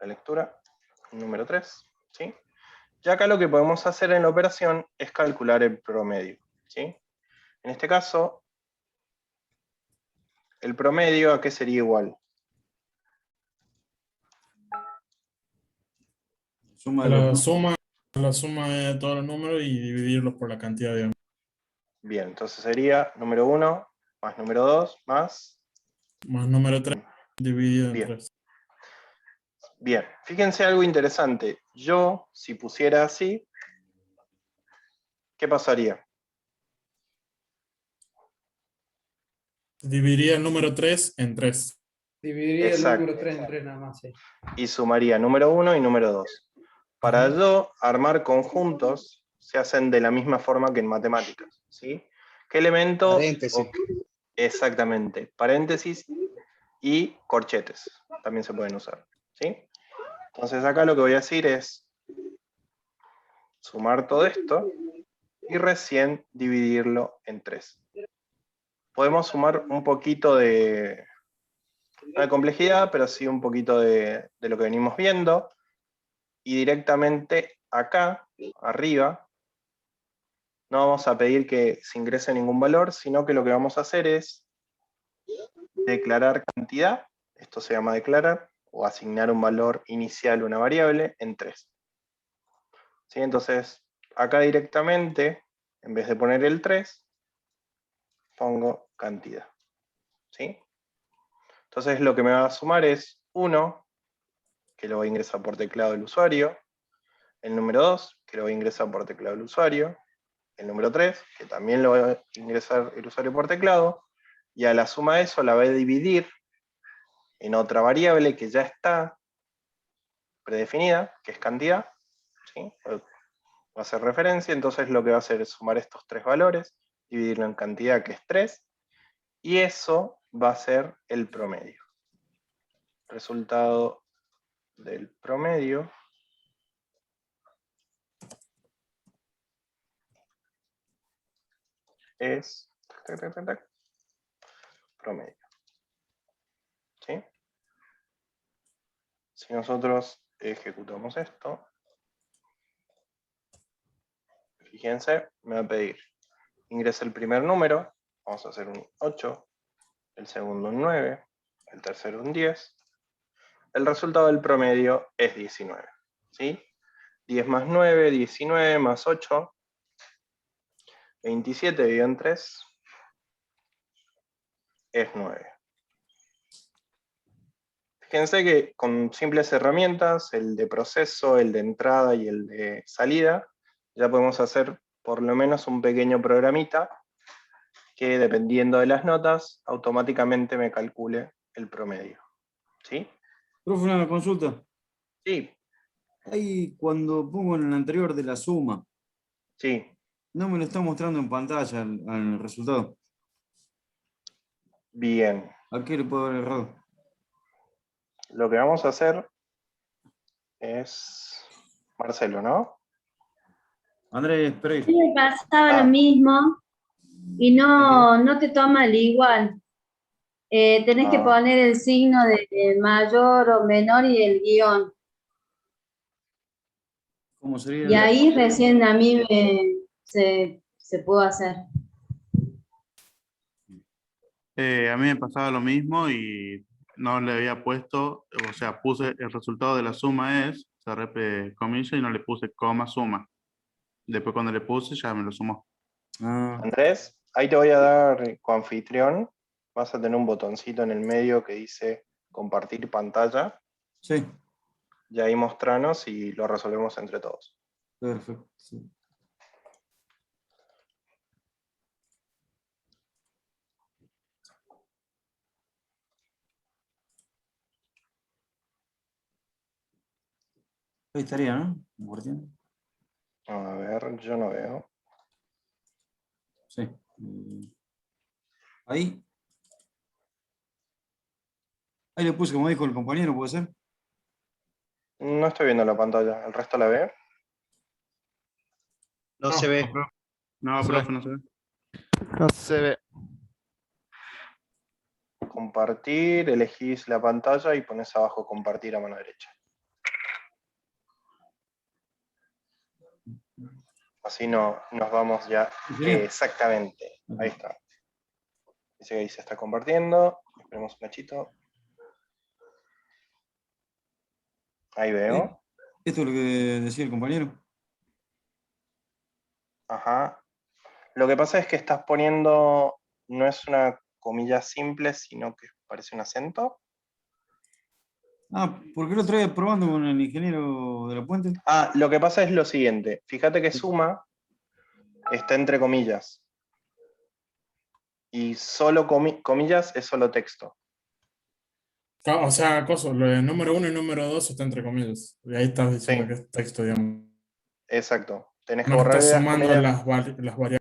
lectura, número 3, ¿sí? Y acá lo que podemos hacer en la operación es calcular el promedio, ¿sí? En este caso, el promedio, ¿a qué sería igual? Suma A de los la números. suma, a la suma de todos los números y dividirlos por la cantidad de... Bien, entonces sería número 1 más número 2 más... Más número 3 dividido en Bien. 3. Bien, fíjense algo interesante. Yo, si pusiera así, ¿qué pasaría? Dividiría el número 3 en 3. Dividiría Exacto. el número 3 en 3 nada más, sí. Y sumaría número 1 y número 2. Para yo armar conjuntos, se hacen de la misma forma que en matemáticas, ¿sí? ¿Qué elemento? Paréntesis. Exactamente, paréntesis y corchetes también se pueden usar, ¿sí? Entonces acá lo que voy a decir es sumar todo esto y recién dividirlo en 3. Podemos sumar un poquito de, no de complejidad, pero sí un poquito de lo que venimos viendo, y directamente acá, arriba, no vamos a pedir que se ingrese ningún valor, sino que lo que vamos a hacer es declarar cantidad, esto se llama declarar, o asignar un valor inicial a una variable en 3. ¿Sí? Entonces, acá directamente, en vez de poner el 3, pongo cantidad. ¿Sí? Entonces lo que me va a sumar es 1, que lo voy a ingresar por teclado del usuario, el número 2, que lo voy a ingresar por teclado del usuario, el número 3, que también lo va a ingresar el usuario por teclado, y a la suma de eso la voy a dividir en otra variable que ya está predefinida, que es cantidad, ¿sí? Va a hacer referencia, entonces lo que va a hacer es sumar estos 3 valores, dividirlo en cantidad, que es 3, y eso va a ser el promedio. Resultado del promedio es promedio. ¿Sí? Si nosotros ejecutamos esto, fíjense, me va a pedir, ingrese el primer número, vamos a hacer un 8, el segundo un 9, el tercero un 10, el resultado del promedio es 19. ¿Sí? 10 más 9, 19 más 8, 27 dividido en 3 es 9. Fíjense que con simples herramientas, el de proceso, el de entrada y el de salida, ya podemos hacer por lo menos un pequeño programita que, dependiendo de las notas, automáticamente me calcule el promedio. ¿Sí? Profe, una consulta. Sí. Ahí cuando pongo en el anterior de la suma. Sí. No me lo está mostrando en pantalla al resultado. Bien. ¿A qué le puedo haber errado? Lo que vamos a hacer es... Marcelo, ¿no? Andrés Pereira. Sí, me pasaba lo mismo y no te toma el igual. Tenés que poner el signo de mayor o menor y el guión. ¿Cómo sería? Y ahí recién a mí se pudo hacer. A mí me pasaba lo mismo y no le había puesto, o sea, puse el resultado de la suma es, cerré comillas y no le puse coma suma. Después cuando le puse ya me lo sumó. Andrés, ahí te voy a dar coanfitrión vas a tener un botoncito en el medio que dice compartir pantalla. Sí, Y ahí mostranos y lo resolvemos entre todos. perfecto. Sí. Ahí estaría, ¿no? Compartiendo. A ver, yo no veo. Sí. Ahí. Ahí le puse como dijo el compañero, ¿puede ser? No estoy viendo la pantalla. ¿El resto la ve? No se ve. No, Sí. profe, no se ve. No se ve. Compartir, elegís la pantalla y pones abajo compartir a mano derecha. Así no, nos vamos ya. Exactamente. Ahí está. Dice que ahí se está compartiendo. Esperemos un cachito. Ahí veo. Esto es lo que decía el compañero. Ajá. Lo que pasa es que estás poniendo, no es una comilla simple, sino que parece un acento. Ah, porque el otro día probando con el ingeniero de la Puente. Ah, lo que pasa es lo siguiente. Fíjate que suma está entre comillas. Y solo comillas es solo texto. O sea, lo de número 1 y número 2 está entre comillas. Y ahí estás diciendo que es texto, digamos. Exacto. Tenés que No borrar estás las sumando comillas. las variables.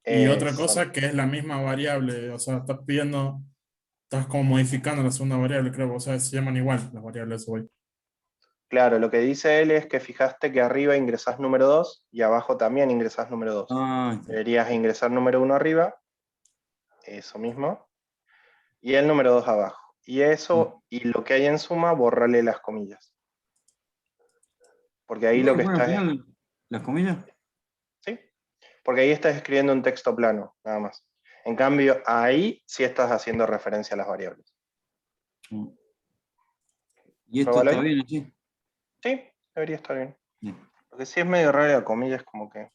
Y otra Exacto. cosa que es la misma variable. O sea, estás como modificando la segunda variable, creo. O sea, se llaman igual las variables hoy. Claro, lo que dice él es que fijaste que arriba ingresás número 2 y abajo también ingresás número 2. Ah, Deberías ingresar número 1 arriba, eso mismo, y el número 2 abajo. Y eso, y lo que hay en suma, borrale las comillas. Porque ahí ¿no lo que poner al estás es, final las comillas? ¿sí? Porque ahí estás escribiendo un texto plano, nada más. En cambio, ahí sí estás haciendo referencia a las variables. ¿Y esto ¿Probalo está ahí? bien así? Sí, debería estar bien. Bien. Lo que sí es medio rara la comilla, es como que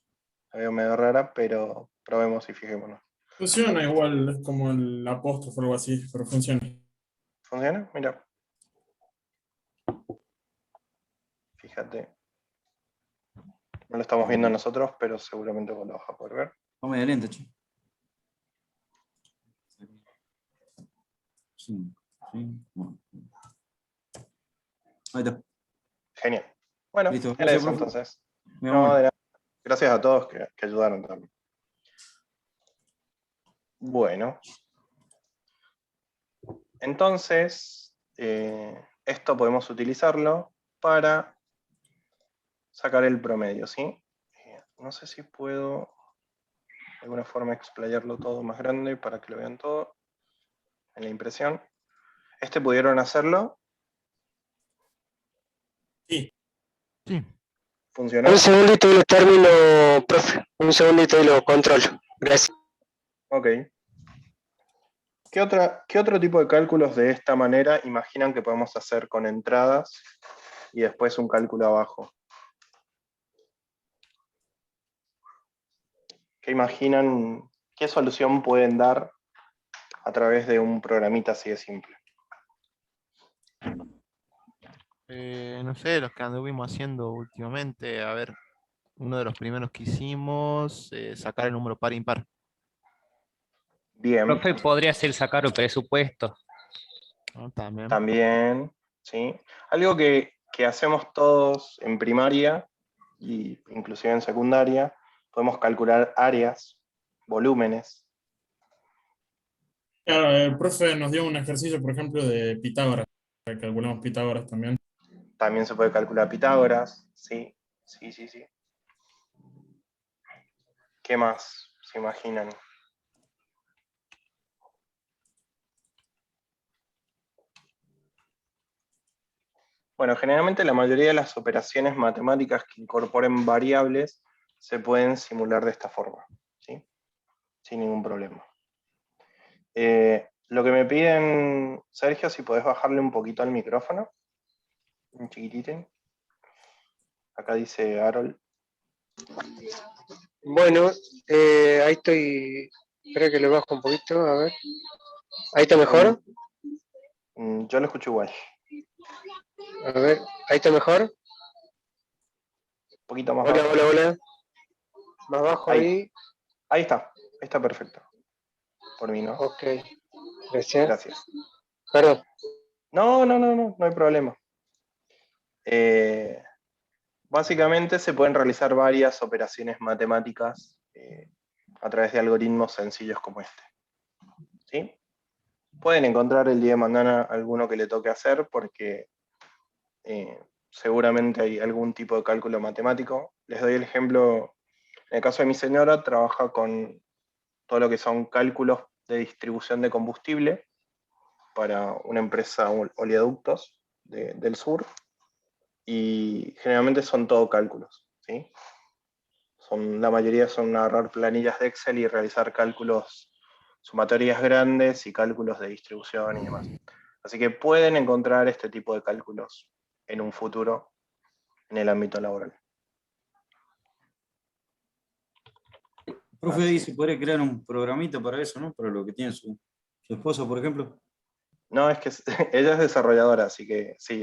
la veo medio rara, pero probemos y fijémonos. Funciona igual, es como el apóstrofo o algo así, pero funciona. ¿Funciona? Mira. Fíjate. No lo estamos viendo nosotros, pero seguramente vos lo vas a poder ver. Vamos de lente, che. Sí, sí. Bueno. Ahí está. Genial. Bueno, Listo. era Gracias, eso profe. entonces. Mi No, amor. de nada. Gracias a todos que ayudaron también. Bueno. Entonces, esto podemos utilizarlo para sacar el promedio, ¿sí? No sé si puedo de alguna forma explayarlo todo más grande para que lo vean todo en la impresión. ¿Pudieron hacerlo? Sí. Sí. ¿Funcionó? Un segundito y lo termino, profe. Un segundito y lo controlo. Gracias. Ok. ¿Qué otro tipo de cálculos de esta manera imaginan que podemos hacer con entradas y después un cálculo abajo? ¿Qué imaginan, qué solución pueden dar a través de un programita así de simple? No sé, los que anduvimos haciendo últimamente. A ver, uno de los primeros que hicimos, sacar el número par impar. Bien. Profe, podría ser sacar un presupuesto. También. También, ¿sí? Algo que hacemos todos en primaria y inclusive en secundaria, podemos calcular áreas, volúmenes. Claro, el profe nos dio un ejercicio, por ejemplo, de Pitágoras. Calculamos Pitágoras también. También se puede calcular Pitágoras, sí, sí, sí, sí. ¿Qué más se imaginan? Bueno, generalmente la mayoría de las operaciones matemáticas que incorporen variables se pueden simular de esta forma, ¿sí? Sin ningún problema. Lo que me piden, Sergio, si podés bajarle un poquito al micrófono, un chiquitito. Acá dice Harold. Bueno, ahí estoy. Espera que le bajo un poquito, a ver. ¿Ahí está mejor? Yo lo escucho igual. A ver, ¿ahí está mejor? Un poquito más Hola, bajo. hola, hola. Más bajo ahí. Ahí está perfecto. Por mí, ¿no? Ok, gracias. Gracias. Perdón. No hay problema. Básicamente se pueden realizar varias operaciones matemáticas a través de algoritmos sencillos como este. ¿Sí? Pueden encontrar el día de mañana alguno que le toque hacer porque seguramente hay algún tipo de cálculo matemático. Les doy el ejemplo, en el caso de mi señora, trabaja con todo lo que son cálculos de distribución de combustible para una empresa oleoductos del sur, y generalmente son todo cálculos, ¿sí? La mayoría son agarrar planillas de Excel y realizar cálculos sumatorias grandes y cálculos de distribución y demás. Así que pueden encontrar este tipo de cálculos en un futuro en el ámbito laboral. Profe, ahí se podría crear un programita para eso, ¿no? Para lo que tiene su esposa, por ejemplo. No, es que ella es desarrolladora, así que sí,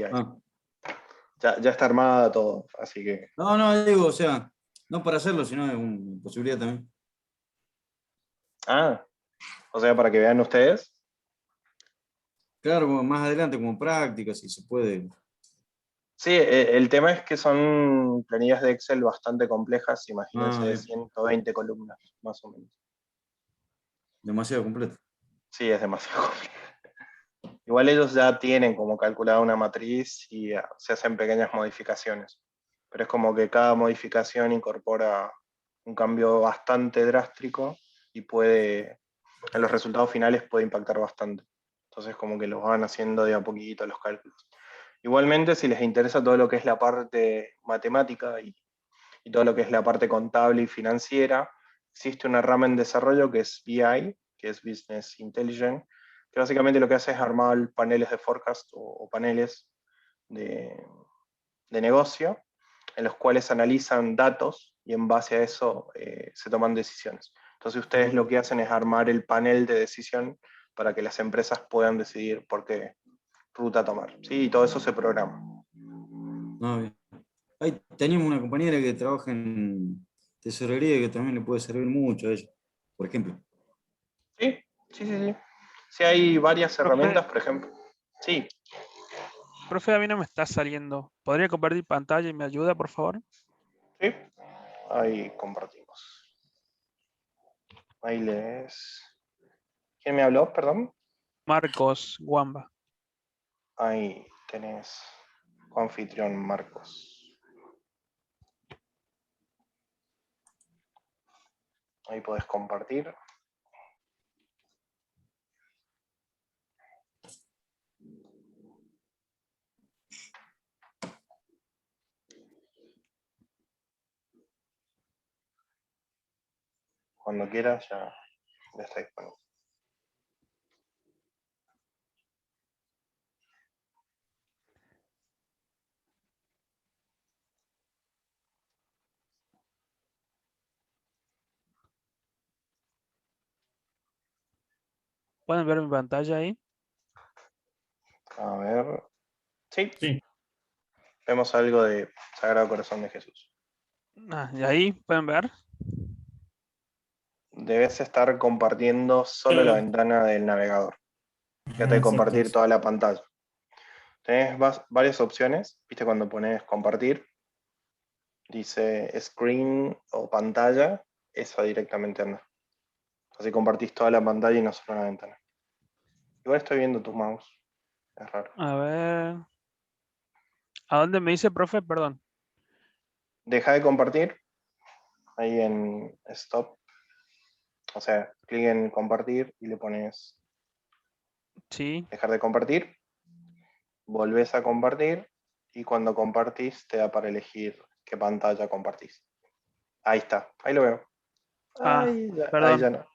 ya está armada todo, así que... No, digo, o sea, no para hacerlo, sino es una posibilidad también. Ah, o sea, para que vean ustedes. Claro, más adelante como práctica, si se puede. Sí, el tema es que son planillas de Excel bastante complejas, imagínense de Bien. 120 columnas, más o menos. Demasiado completo. Sí, es demasiado complejo. Igual ellos ya tienen como calculada una matriz y se hacen pequeñas modificaciones, pero es como que cada modificación incorpora un cambio bastante drástico y en los resultados finales puede impactar bastante. Entonces como que los van haciendo de a poquito los cálculos. Igualmente, si les interesa todo lo que es la parte matemática y todo lo que es la parte contable y financiera, existe una rama en desarrollo que es BI, que es Business Intelligence, que básicamente lo que hace es armar paneles de forecast o paneles de negocio, en los cuales analizan datos y en base a eso se toman decisiones. Entonces ustedes lo que hacen es armar el panel de decisión para que las empresas puedan decidir por qué ruta tomar. ¿Sí? Y todo eso se programa. Bien. Ahí teníamos una compañera que trabaja en tesorería que también le puede servir mucho a ella, por ejemplo. Sí. Sí, hay varias Profe. herramientas, por ejemplo. Sí. Profe, a mí no me está saliendo. ¿Podría compartir pantalla y me ayuda, por favor? Sí, ahí compartimos. Ahí lees. ¿Quién me habló? Perdón. Marcos Guamba. Ahí tenés coanfitrión Marcos. Ahí podés compartir. Cuando quieras ya está disponible. ¿Pueden ver mi pantalla ahí? A ver. Sí. Vemos algo de Sagrado Corazón de Jesús. ¿Y ahí pueden ver? Debes estar compartiendo solo la ventana del navegador. Fíjate de compartir toda la pantalla. Tenés varias opciones. ¿Viste cuando pones compartir? Dice screen o pantalla. Esa directamente anda. Así compartís toda la pantalla y no solo la ventana. Igual estoy viendo tu mouse. Es raro. A ver. ¿A dónde me dice, profe? Perdón. Deja de compartir. Ahí en stop. O sea, clic en compartir y le pones dejar de compartir. Volvés a compartir y cuando compartís te da para elegir qué pantalla compartís. Ahí está, ahí lo veo. Ahí Perdón. ya no.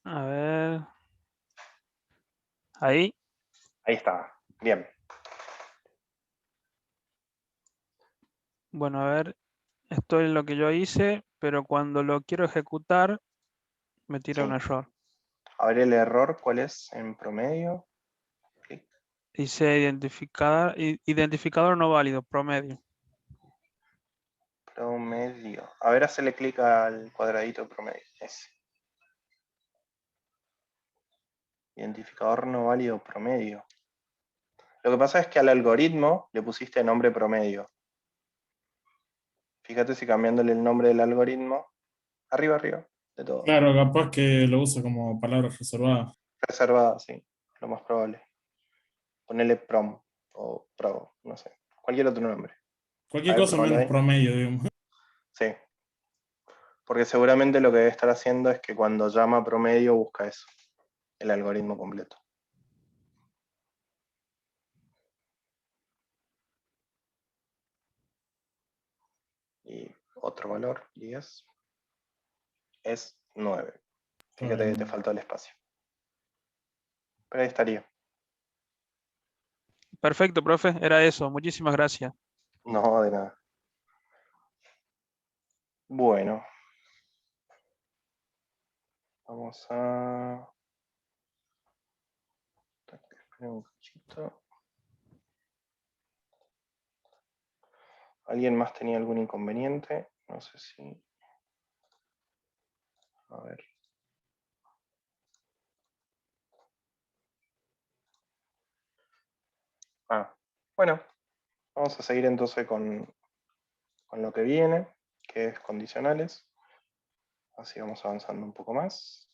A ver. Ahí. Ahí está, bien. Bueno, a ver. Esto es lo que yo hice, pero cuando lo quiero ejecutar, me tira un error. A ver el error, ¿cuál es en promedio? Dice identificador no válido, promedio. Promedio. A ver, hacerle clic al cuadradito promedio. Ese. Identificador no válido promedio. Lo que pasa es que al algoritmo le pusiste nombre promedio. Fíjate si cambiándole el nombre del algoritmo. Arriba, de todo. Claro, capaz que lo usa como palabra reservada. Reservada, sí. Lo más probable. Ponele prom o pro, no sé. Cualquier otro nombre. Cualquier A ver, cosa probalo menos ahí. promedio, digamos. Sí. Porque seguramente lo que debe estar haciendo es que cuando llama promedio busca eso. El algoritmo completo. Y otro valor, 10, es 9. Fíjate que te faltó el espacio. Pero ahí estaría. Perfecto, profe, era eso. Muchísimas gracias. No, de nada. Bueno. Vamos a... Espera un cachito. ¿Alguien más tenía algún inconveniente? No sé si... A ver. Bueno. Vamos a seguir entonces con lo que viene, que es condicionales. Así vamos avanzando un poco más.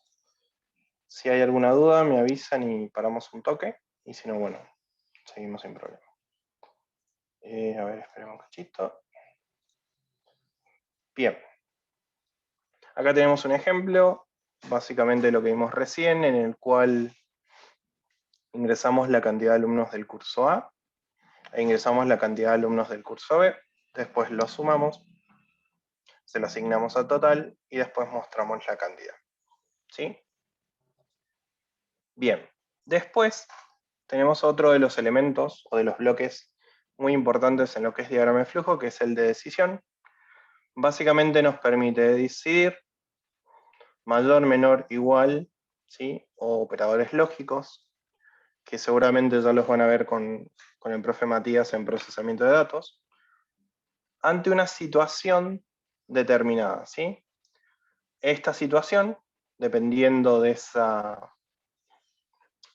Si hay alguna duda, me avisan y paramos un toque. Y si no, bueno, seguimos sin problema. A ver, esperemos un cachito. Bien. Acá tenemos un ejemplo, básicamente lo que vimos recién, en el cual ingresamos la cantidad de alumnos del curso A e ingresamos la cantidad de alumnos del curso B. Después lo sumamos, se lo asignamos al total y después mostramos la cantidad. ¿Sí? Bien. Después tenemos otro de los elementos o de los bloques muy importantes en lo que es diagrama de flujo, que es el de decisión. Básicamente nos permite decidir mayor, menor, igual, ¿sí? O operadores lógicos, que seguramente ya los van a ver con el profe Matías en procesamiento de datos, ante una situación determinada, ¿sí? Esta situación, dependiendo de esa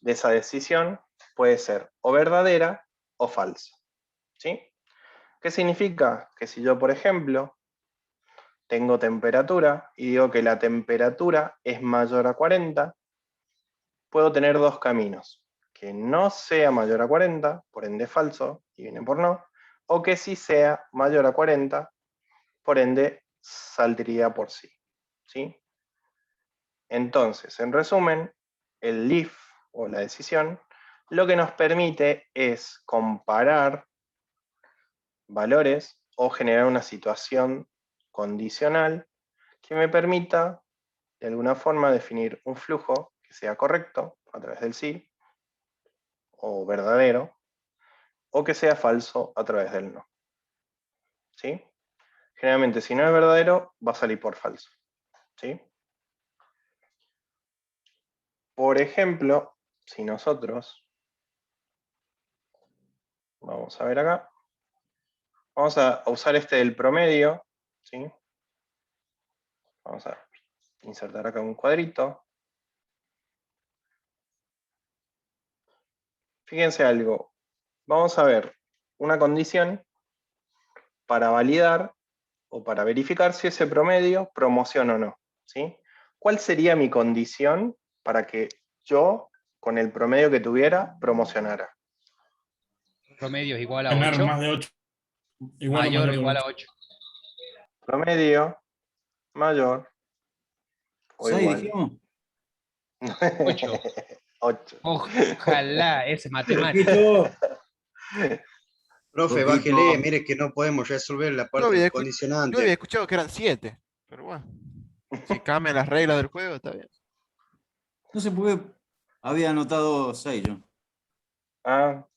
decisión, puede ser o verdadera o falsa, ¿sí? ¿Qué significa? Que si yo, por ejemplo, tengo temperatura y digo que la temperatura es mayor a 40, puedo tener dos caminos. Que no sea mayor a 40, por ende falso, y viene por no, o que sí sea mayor a 40, por ende saldría por sí. ¿Sí? Entonces, en resumen, el if o la decisión lo que nos permite es comparar valores o generar una situación condicional que me permita de alguna forma definir un flujo que sea correcto a través del sí o verdadero, o que sea falso a través del no. ¿Sí? Generalmente, si no es verdadero, va a salir por falso. ¿Sí? Por ejemplo, si nosotros, vamos a ver acá, vamos a usar este del promedio, ¿sí? Vamos a insertar acá un cuadrito. Fíjense algo, vamos a ver una condición para validar o para verificar si ese promedio promociona o no, ¿sí? ¿Cuál sería mi condición para que yo, con el promedio que tuviera, promocionara? Promedio es igual a Tener 8. más de 8. Igual o Mayor o mayor de igual 8. a 8. Promedio, mayor o 6 igual. dijimos. 8. 8. Ojalá, es matemático. Profe, Poquito. bájele, mire que no podemos resolver la parte del Yo había condicionante. escuchado que eran 7, pero bueno. Si cambian las reglas del juego, está bien. No sé por qué había anotado 6 yo. Ah,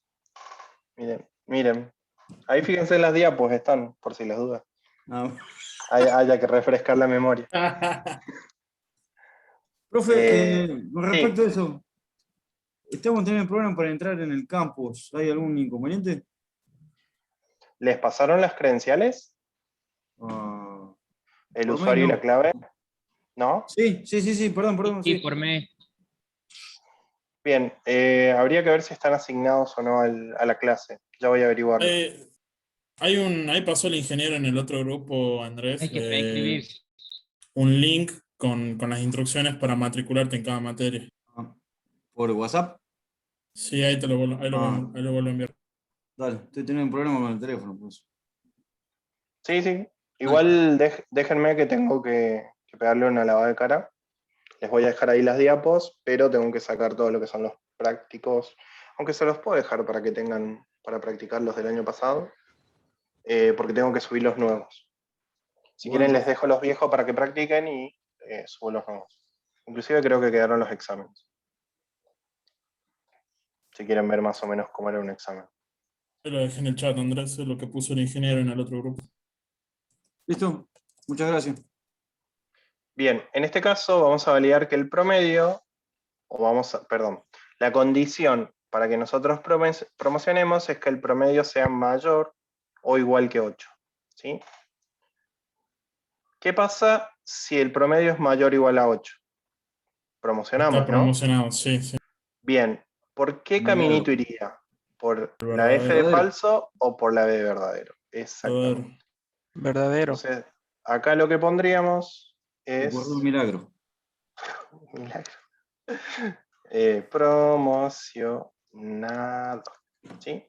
miren. Ahí fíjense las diapos están, por si las dudas. No. Haya que refrescar la memoria. Profe, con sí. respecto a eso, estamos teniendo problemas para entrar en el campus. ¿Hay algún inconveniente? ¿Les pasaron las credenciales? Ah, ¿El por usuario y mail la no. clave? ¿No? Sí, perdón, Sí, sí. por mail. Bien, habría que ver si están asignados o no a la clase. Ya voy a averiguarlo. Ahí pasó el ingeniero en el otro grupo, Andrés, Hay que prescribir. un link con las instrucciones para matricularte en cada materia. ¿Por WhatsApp? Sí, ahí lo vuelvo a enviar. Dale, estoy teniendo un problema con el teléfono, pues. Sí. Igual déjenme que tengo que pegarle una lavada de cara. Les voy a dejar ahí las diapos, pero tengo que sacar todo lo que son los prácticos, aunque se los puedo dejar para que tengan, para practicar los del año pasado, porque tengo que subir los nuevos. Si Bueno, quieren les dejo los viejos para que practiquen y subo los nuevos. Inclusive creo que quedaron los exámenes. Si quieren ver más o menos cómo era un examen. Yo lo dejé en el chat, Andrés, es lo que puso el ingeniero en el otro grupo. Listo, muchas gracias. Bien, en este caso vamos a validar que el promedio, la condición para que nosotros promocionemos es que el promedio sea mayor o igual que 8. ¿Sí? ¿Qué pasa si el promedio es mayor o igual a 8? Promocionamos, Está promocionado, sí. Bien, ¿por qué caminito iría? ¿Por la F de Verdadero. falso o por la B de verdadero? Exactamente. Verdadero. Entonces, acá lo que pondríamos es... Un milagro. Milagro. Promocionado. ¿Sí?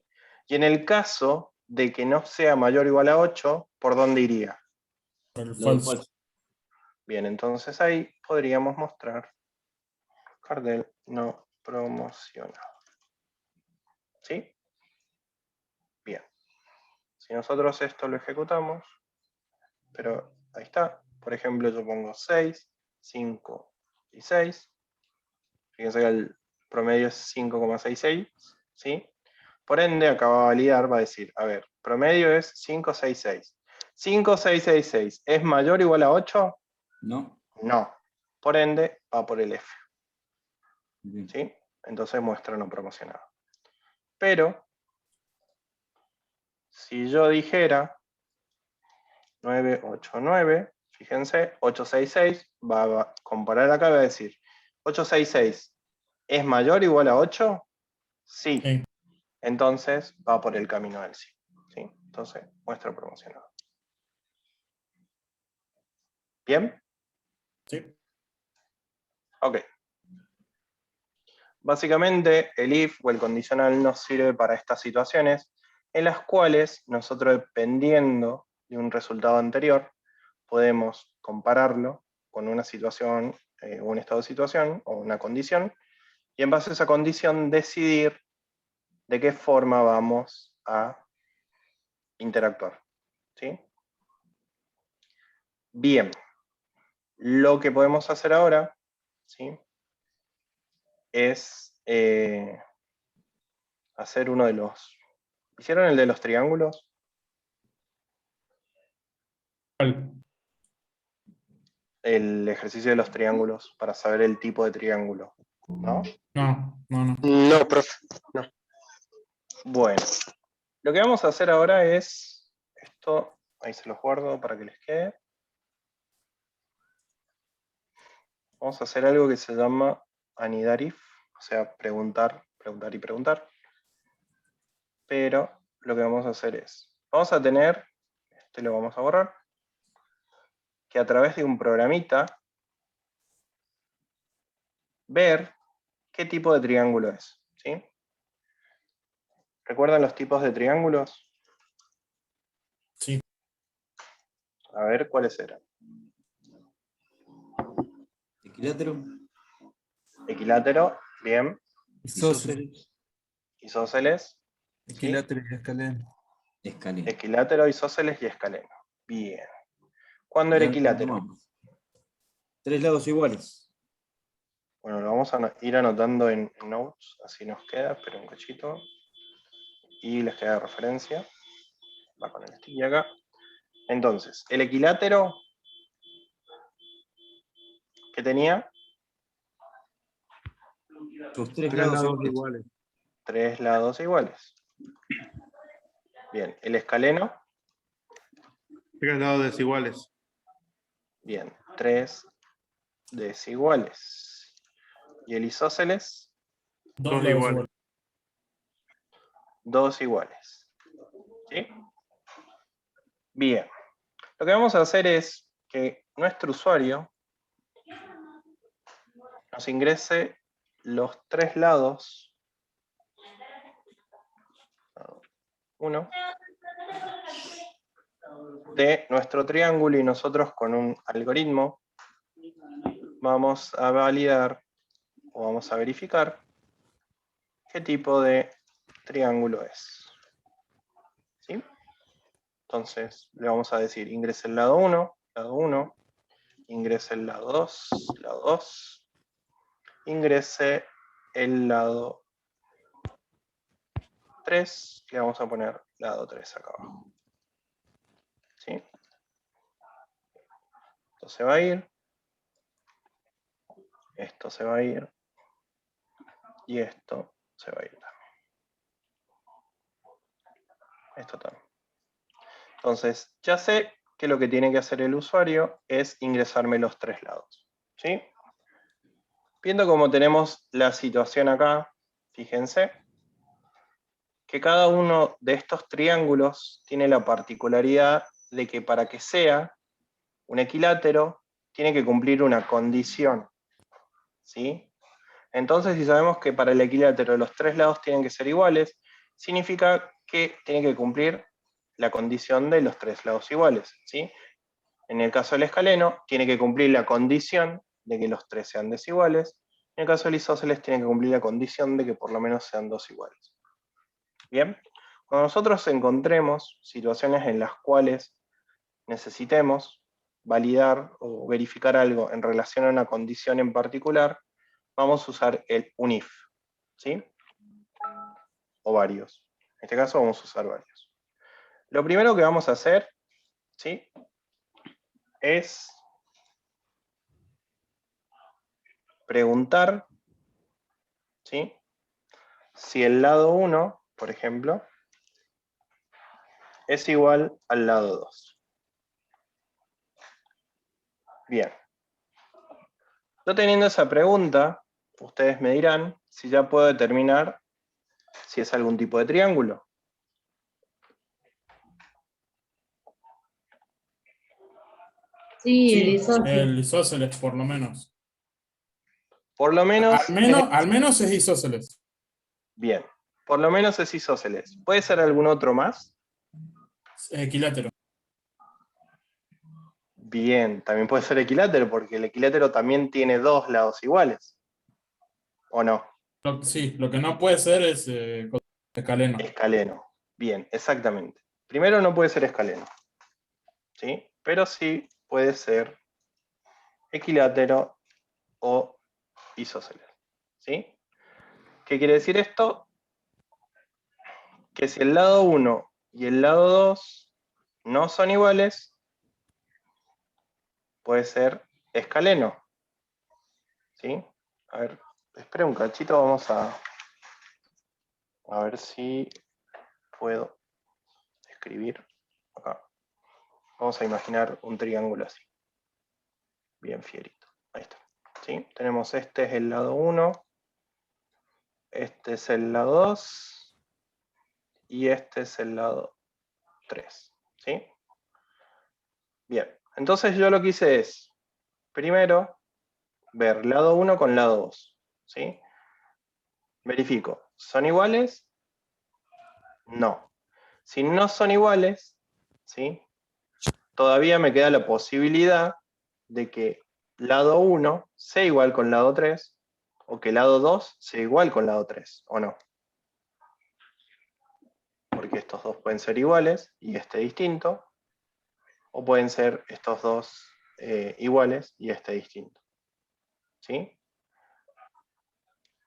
Y en el caso de que no sea mayor o igual a 8, ¿por dónde iría? Por el falso. Bien, entonces ahí podríamos mostrar cartel no promocionado. ¿Sí? Bien. Si nosotros esto lo ejecutamos, pero ahí está. Por ejemplo, yo pongo 6, 5 y 6. Fíjense que el promedio es 5,66, ¿sí? Por ende, acá va a validar, va a decir, a ver, promedio es 566. 5666, ¿es mayor o igual a 8? No. No. Por ende, va por el F. ¿Sí? Entonces muestra no promocionado. Pero, si yo dijera 989, fíjense, 866, va a comparar acá y va a decir, 866, ¿es mayor o igual a 8? Sí. Entonces va por el camino del sí. ¿Sí? Entonces muestra promocionado. ¿Bien? Sí. Ok. Básicamente el if o el condicional nos sirve para estas situaciones en las cuales nosotros, dependiendo de un resultado anterior, podemos compararlo con una situación, un estado de situación o una condición, y en base a esa condición decidir de qué forma vamos a interactuar. ¿Sí? Bien. Lo que podemos hacer ahora, ¿sí?, es hacer uno de los... ¿Hicieron el de los triángulos? El ejercicio de los triángulos para saber el tipo de triángulo, ¿no? No. No, profe. No. Bueno, lo que vamos a hacer ahora es esto, ahí se los guardo para que les quede. Vamos a hacer algo que se llama anidar if, o sea, preguntar y preguntar. Pero lo que vamos a hacer es, vamos a tener, este lo vamos a borrar, que a través de un programita, ver qué tipo de triángulo es, ¿sí? ¿Recuerdan los tipos de triángulos? Sí. A ver, ¿cuáles eran? Equilátero. Equilátero, bien. Isósceles. Isósceles. Equilátero y escaleno. Equilátero, isósceles y escaleno. Bien. ¿Cuándo era equilátero? 3 lados iguales. Bueno, lo vamos a ir anotando en notes, así nos queda, pero un cachito. Y les queda de referencia. Va con el sticky acá. Entonces, el equilátero, ¿qué tenía? Sus tres Tres lados lados iguales. iguales. 3 lados iguales. Bien, el escaleno. 3 lados desiguales. Bien, 3 desiguales. ¿Y el isósceles? 2 Dos lados iguales. iguales. 2 iguales. ¿Sí? Bien. Lo que vamos a hacer es que nuestro usuario nos ingrese los 3 lados. 1 de nuestro triángulo y nosotros con un algoritmo vamos a validar o vamos a verificar qué tipo de triángulo es. ¿Sí? Entonces le vamos a decir ingrese el lado 1, ingrese el lado 2, ingrese el lado 3, le vamos a poner lado 3 acá abajo. ¿Sí? Esto se va a ir, esto se va a ir, y esto se va a ir también. Esto también. Entonces, ya sé que lo que tiene que hacer el usuario es ingresarme los 3 lados. ¿Sí? Viendo cómo tenemos la situación acá, fíjense que cada uno de estos triángulos tiene la particularidad de que para que sea un equilátero, tiene que cumplir una condición. ¿Sí? Entonces, si sabemos que para el equilátero los 3 lados tienen que ser iguales, significa que tiene que cumplir la condición de los 3 lados iguales. ¿Sí? En el caso del escaleno, tiene que cumplir la condición de que los 3 sean desiguales. En el caso del isósceles, tiene que cumplir la condición de que por lo menos sean 2 iguales. Bien, cuando nosotros encontremos situaciones en las cuales necesitemos validar o verificar algo en relación a una condición en particular, vamos a usar el unif, ¿sí? O varios. En este caso vamos a usar varios. Lo primero que vamos a hacer, ¿sí? Es preguntar, ¿sí? Si el lado 1, por ejemplo, es igual al lado 2. Bien. No teniendo esa pregunta, ustedes me dirán si ya puedo determinar si es algún tipo de triángulo. Sí, el Sí, isósceles. el isósceles, por lo menos. Por lo menos... Al menos es isósceles. Bien. Por lo menos es isósceles. ¿Puede ser algún otro más? Equilátero. Bien, también puede ser equilátero, porque el equilátero también tiene 2 lados iguales. ¿O no? Sí, lo que no puede ser es escaleno. Escaleno. Bien, exactamente. Primero no puede ser escaleno. ¿Sí? Pero sí puede ser equilátero o isósceles. ¿Sí? ¿Qué quiere decir esto? Que si el lado 1 y el lado 2 no son iguales, puede ser escaleno. ¿Sí? A ver, espera un cachito, vamos a ver si puedo escribir acá. Vamos a imaginar un triángulo así. Bien fierito. Ahí está. ¿Sí? Tenemos este es el lado 1, este es el lado 2 y este es el lado 3. ¿Sí? Bien. Entonces yo lo que hice es, primero, ver lado 1 con lado 2. ¿Sí? Verifico. ¿Son iguales? No. Si no son iguales, ¿sí? Todavía me queda la posibilidad de que lado 1 sea igual con lado 3 o que lado 2 sea igual con lado 3, ¿o no? Porque estos dos pueden ser iguales y este distinto, o pueden ser estos dos iguales y este distinto. ¿Sí?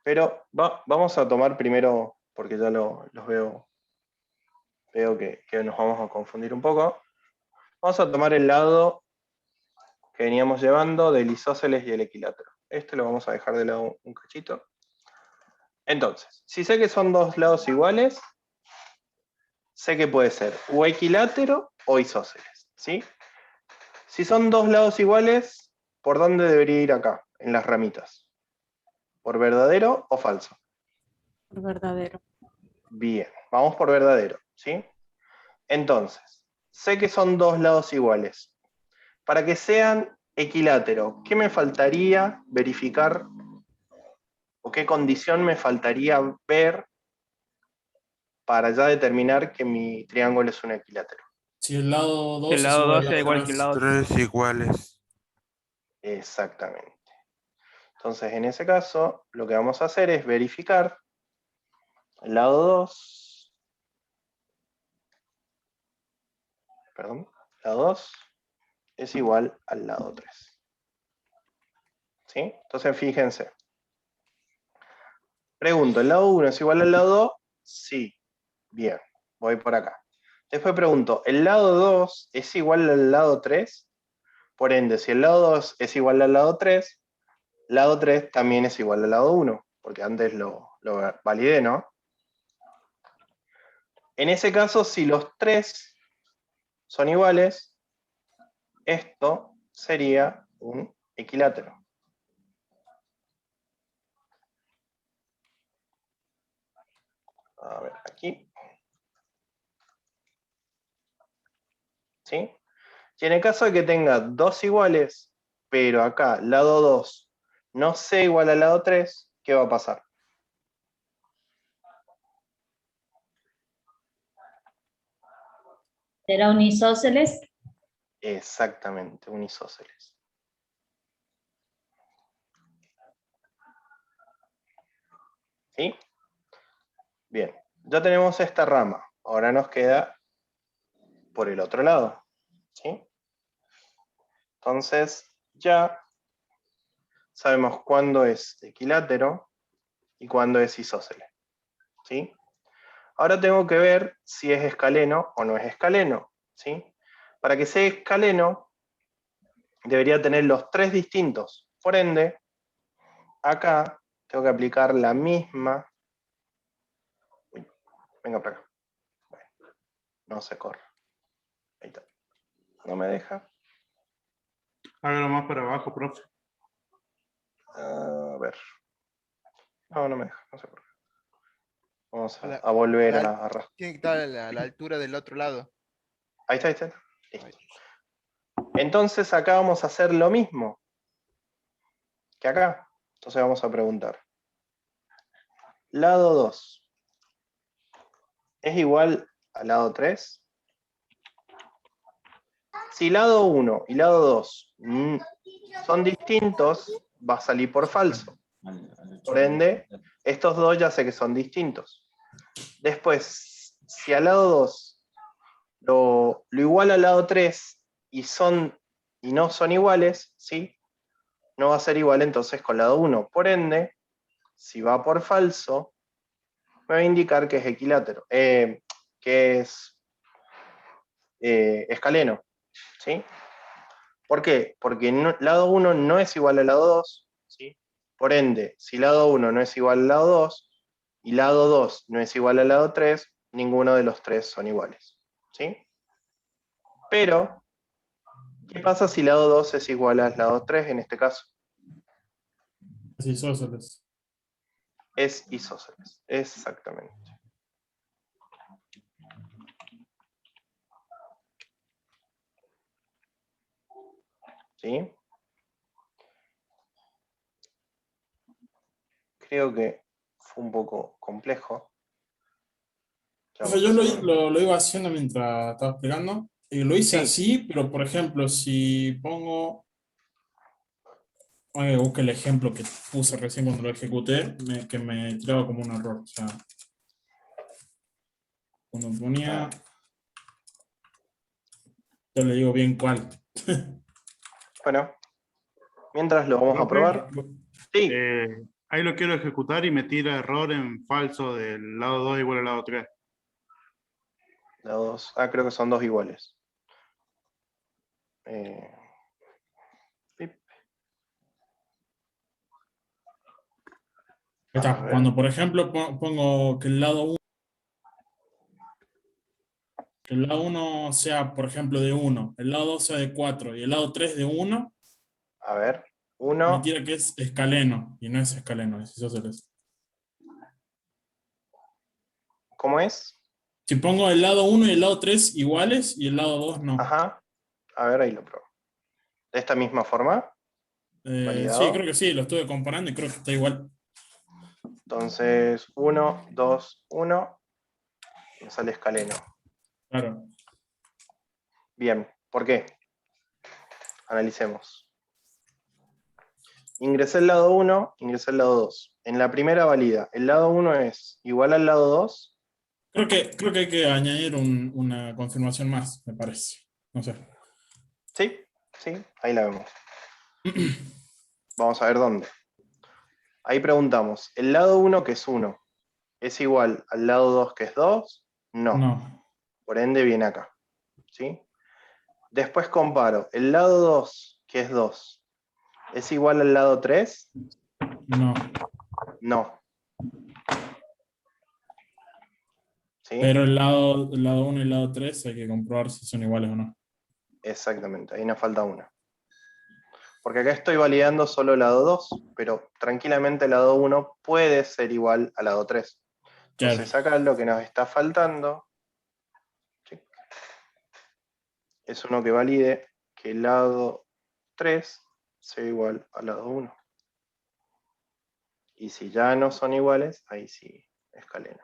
Pero vamos a tomar primero, porque ya los veo que nos vamos a confundir un poco. Vamos a tomar el lado que veníamos llevando del isósceles y el equilátero. Este lo vamos a dejar de lado un cachito. Entonces, si sé que son dos lados iguales, sé que puede ser o equilátero o isósceles, ¿sí? Si son dos lados iguales, ¿por dónde debería ir acá, en las ramitas? ¿Por verdadero o falso? Por verdadero. Bien, vamos por verdadero, ¿sí? Entonces, sé que son dos lados iguales. Para que sean equilátero, ¿qué me faltaría verificar o qué condición me faltaría ver para ya determinar que mi triángulo es un equilátero? Si el lado 2 Que el es lado igual 2 al sea lado igual que el 3. lado Tres iguales. Exactamente. Entonces, en ese caso, lo que vamos a hacer es verificar el lado 2. Perdón, lado 2 es igual al lado 3. ¿Sí? Entonces, fíjense. Pregunto, ¿el lado 1 es igual al lado 2? Sí. Bien, voy por acá. Después pregunto, ¿el lado 2 es igual al lado 3? Por ende, si el lado 2 es igual al lado 3, lado 3 también es igual al lado 1, porque antes lo validé, ¿no? En ese caso, si los 3 son iguales, esto sería un equilátero. A ver, aquí. ¿Sí? Y en el caso de que tenga dos iguales, pero acá lado 2 no sea igual al lado 3, ¿qué va a pasar? ¿Será un isósceles? Exactamente, un isósceles. ¿Sí? Bien, ya tenemos esta rama. Ahora nos queda por el otro lado. ¿Sí? Entonces, ya sabemos cuándo es equilátero y cuándo es isósceles. ¿Sí? Ahora tengo que ver si es escaleno o no es escaleno. ¿Sí? Para que sea escaleno, debería tener los tres distintos. Por ende, acá tengo que aplicar la misma. Uy, venga para acá. Bueno, no se corre. Ahí está. No me deja. Hágalo más para abajo, profe. A ver. No, no me deja. No sé por qué. Vamos A la- a volver a a la- arrastrar. Tiene que estar a la altura del otro lado. Ahí está, ahí está. Listo. Entonces acá vamos a hacer lo mismo que acá. Entonces vamos a preguntar. Lado 2. ¿Es igual al lado 3? Si lado 1 y lado 2 son distintos, va a salir por falso. Por ende, estos dos ya sé que son distintos. Después, si al lado 2 lo igual al lado 3 y no son iguales, ¿sí? No va a ser igual entonces con lado 1. Por ende, si va por falso, me va a indicar que es equilátero, que es escaleno. ¿Sí? ¿Por qué? Porque lado 1 no es igual al lado 2. ¿Sí? Por ende, si lado 1 no es igual al lado 2 y lado 2 no es igual al lado 3, ninguno de los tres son iguales. ¿Sí? Pero, ¿qué pasa si lado 2 es igual al lado 3 en este caso? Es isósceles. Es isósceles, exactamente. ¿Sí? Creo que fue un poco complejo. O sea, yo lo iba haciendo mientras estaba explicando. Y lo hice Sí. así, pero por ejemplo, si pongo. Busque el ejemplo que puse recién cuando lo ejecuté, que me tiraba como un error. O sea, cuando ponía. Yo le digo bien cuál. Bueno, mientras lo vamos a Profe, probar. Sí. Ahí lo quiero ejecutar y me tira error en falso del lado 2 igual al lado 3. Lado 2. Ah, creo que son dos iguales. Pip. Está, cuando por ejemplo pongo que el lado 1 sea, por ejemplo, de 1, el lado 2 sea de 4 y el lado 3 de 1, A ver, me 1, tira que es escaleno, y no es escaleno, es isósceles. ¿cómo es? Si pongo el lado 1 y el lado 3 iguales y el lado 2 no. Ajá, a ver, ahí lo pruebo. ¿De esta misma forma? Sí, ¿Validado? creo que sí, lo estuve comparando y creo que está igual. Entonces, 1, 2, 1, me sale escaleno. Claro. Bien, ¿por qué? Analicemos. Ingresé el lado 1, ingresé el lado 2. En la primera valida, ¿el lado 1 es igual al lado 2? Creo que hay que añadir una confirmación más, me parece. No sé. Sí, sí, ahí la vemos. Vamos a ver dónde. Ahí preguntamos, ¿el lado 1 que es 1 es igual al lado 2 que es 2? No. No. Por ende viene acá. ¿Sí? Después comparo, ¿el lado 2 que es 2 es igual al lado 3? No. No. ¿Sí? Pero el lado 1 y el lado 3 hay que comprobar si son iguales o no. Exactamente, ahí nos falta una. Porque acá estoy validando solo el lado 2, pero tranquilamente el lado 1 puede ser igual al lado 3. Entonces acá lo que nos está faltando, ¿sí?, es uno que valide que el lado 3 sea igual al lado 1. Y si ya no son iguales, ahí sí, escaleno.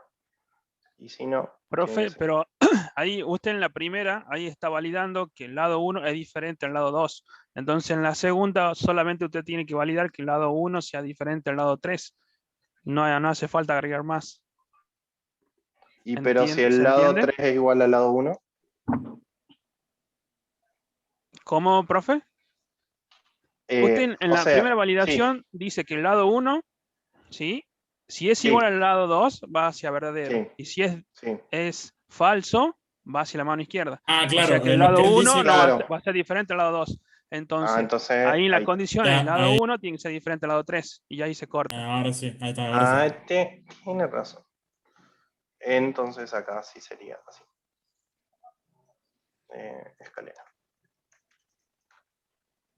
Y si no, tiene que Profe, ser. pero ahí usted en la primera, ahí está validando que el lado 1 es diferente al lado 2. Entonces en la segunda solamente usted tiene que validar que el lado 1 sea diferente al lado 3. No hace falta agregar más. Y pero si el ¿Se lado entiende? 3 es igual al lado 1. ¿Cómo, profe? Usted en O la sea, primera sí, validación dice que el lado 1, ¿sí?, si es sí, igual al lado 2, va hacia verdadero. sí, Y si sí. es falso, va hacia la mano izquierda. Ah, O sea claro, que el lo que lado él 1 dice no Claro. va a ser diferente al lado 2. Entonces, Entonces, ahí en la ahí. condición el Ya, lado ahí. 1 tiene que ser diferente al lado 3. Y ahí se corta. Ahora sí, ahí está, ahora sí. Tiene razón. Entonces acá sí sería así. Escalera.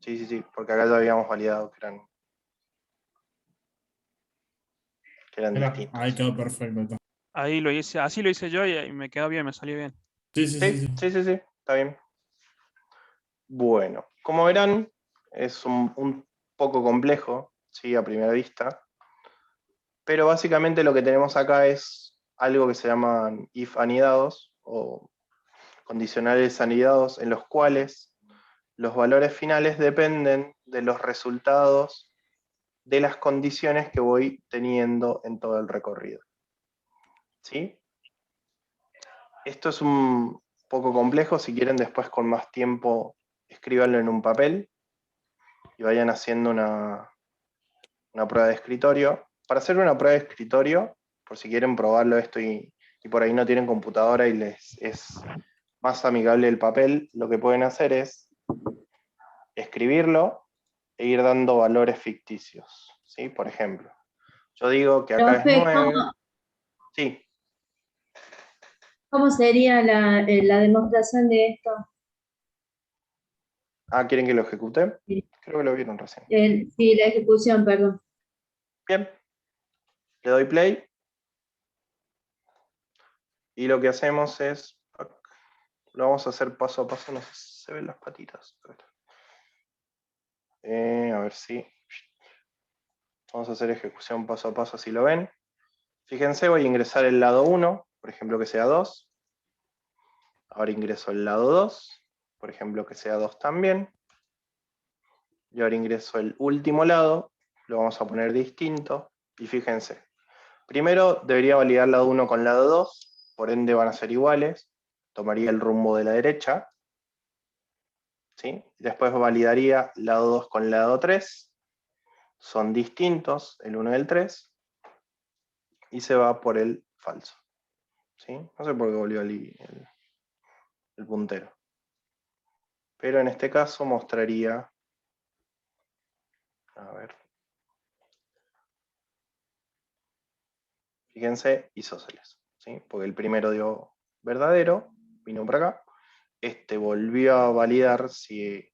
Sí, porque acá ya habíamos validado que eran Mira, distintos. ahí quedó perfecto. Ahí lo hice, así lo hice yo y me quedó bien, me salió bien. Sí, Sí, está bien. Bueno, como verán, es un poco complejo, ¿sí?, a primera vista. Pero básicamente lo que tenemos acá es algo que se llaman if anidados o condicionales anidados, en los cuales los valores finales dependen de los resultados de las condiciones que voy teniendo en todo el recorrido. ¿Sí? Esto es un poco complejo, si quieren después con más tiempo escríbanlo en un papel y vayan haciendo una prueba de escritorio. Para hacer una prueba de escritorio, por si quieren probarlo esto y por ahí no tienen computadora y les es más amigable el papel, lo que pueden hacer es escribirlo e ir dando valores ficticios. ¿Sí? Por ejemplo, yo digo que acá es Profe, 9. Sí. ¿cómo sería la demostración de esto? ¿Quieren que lo ejecute? Sí. Creo que lo vieron recién. Sí, la ejecución, perdón. Bien. Le doy play. Y lo que hacemos es, lo vamos a hacer paso a paso, no sé si se ven las patitas. A ver si. Vamos a hacer ejecución paso a paso, si lo ven. Fíjense, voy a ingresar el lado 1, por ejemplo que sea 2. Ahora ingreso el lado 2, por ejemplo que sea 2 también. Y ahora ingreso el último lado, lo vamos a poner distinto. Y fíjense, primero debería validar lado 1 con lado 2, por ende van a ser iguales. Tomaría el rumbo de la derecha. ¿Sí? Después validaría lado 2 con lado 3. Son distintos, el 1 y el 3. Y se va por el falso. ¿Sí? No sé por qué volvió el puntero. Pero en este caso mostraría, a ver, Fíjense, isósceles, ¿sí? Porque el primero dio verdadero, vino para acá. Este volvió a validar si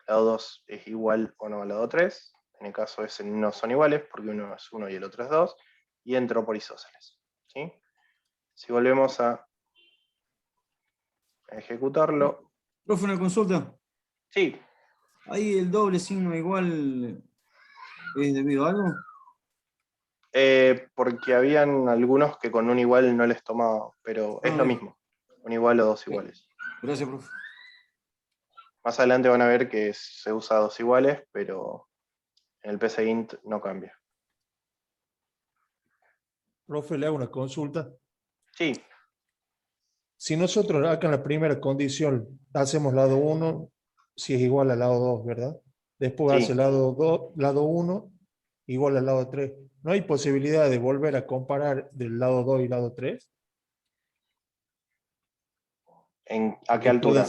lado 2 es igual o no al lado 3. En el caso ese no son iguales, porque uno es 1 y el otro es 2. Y entró por isósceles, ¿sí? Si volvemos a ejecutarlo. Profe, una consulta. Sí. Ahí el doble signo igual es debido a algo. Porque habían algunos que con un igual no les tomaba, pero es lo bien. mismo. Un igual o dos iguales. Gracias, profe. Más adelante van a ver que se usa dos iguales, pero en el PCInt no cambia. Profe, le hago una consulta. Sí. Si nosotros acá en la primera condición hacemos lado 1, si es igual al lado 2, ¿verdad? Después Sí. hace lado 1 igual al lado 3. ¿No hay posibilidad de volver a comparar del lado 2 y lado 3? ¿A qué altura?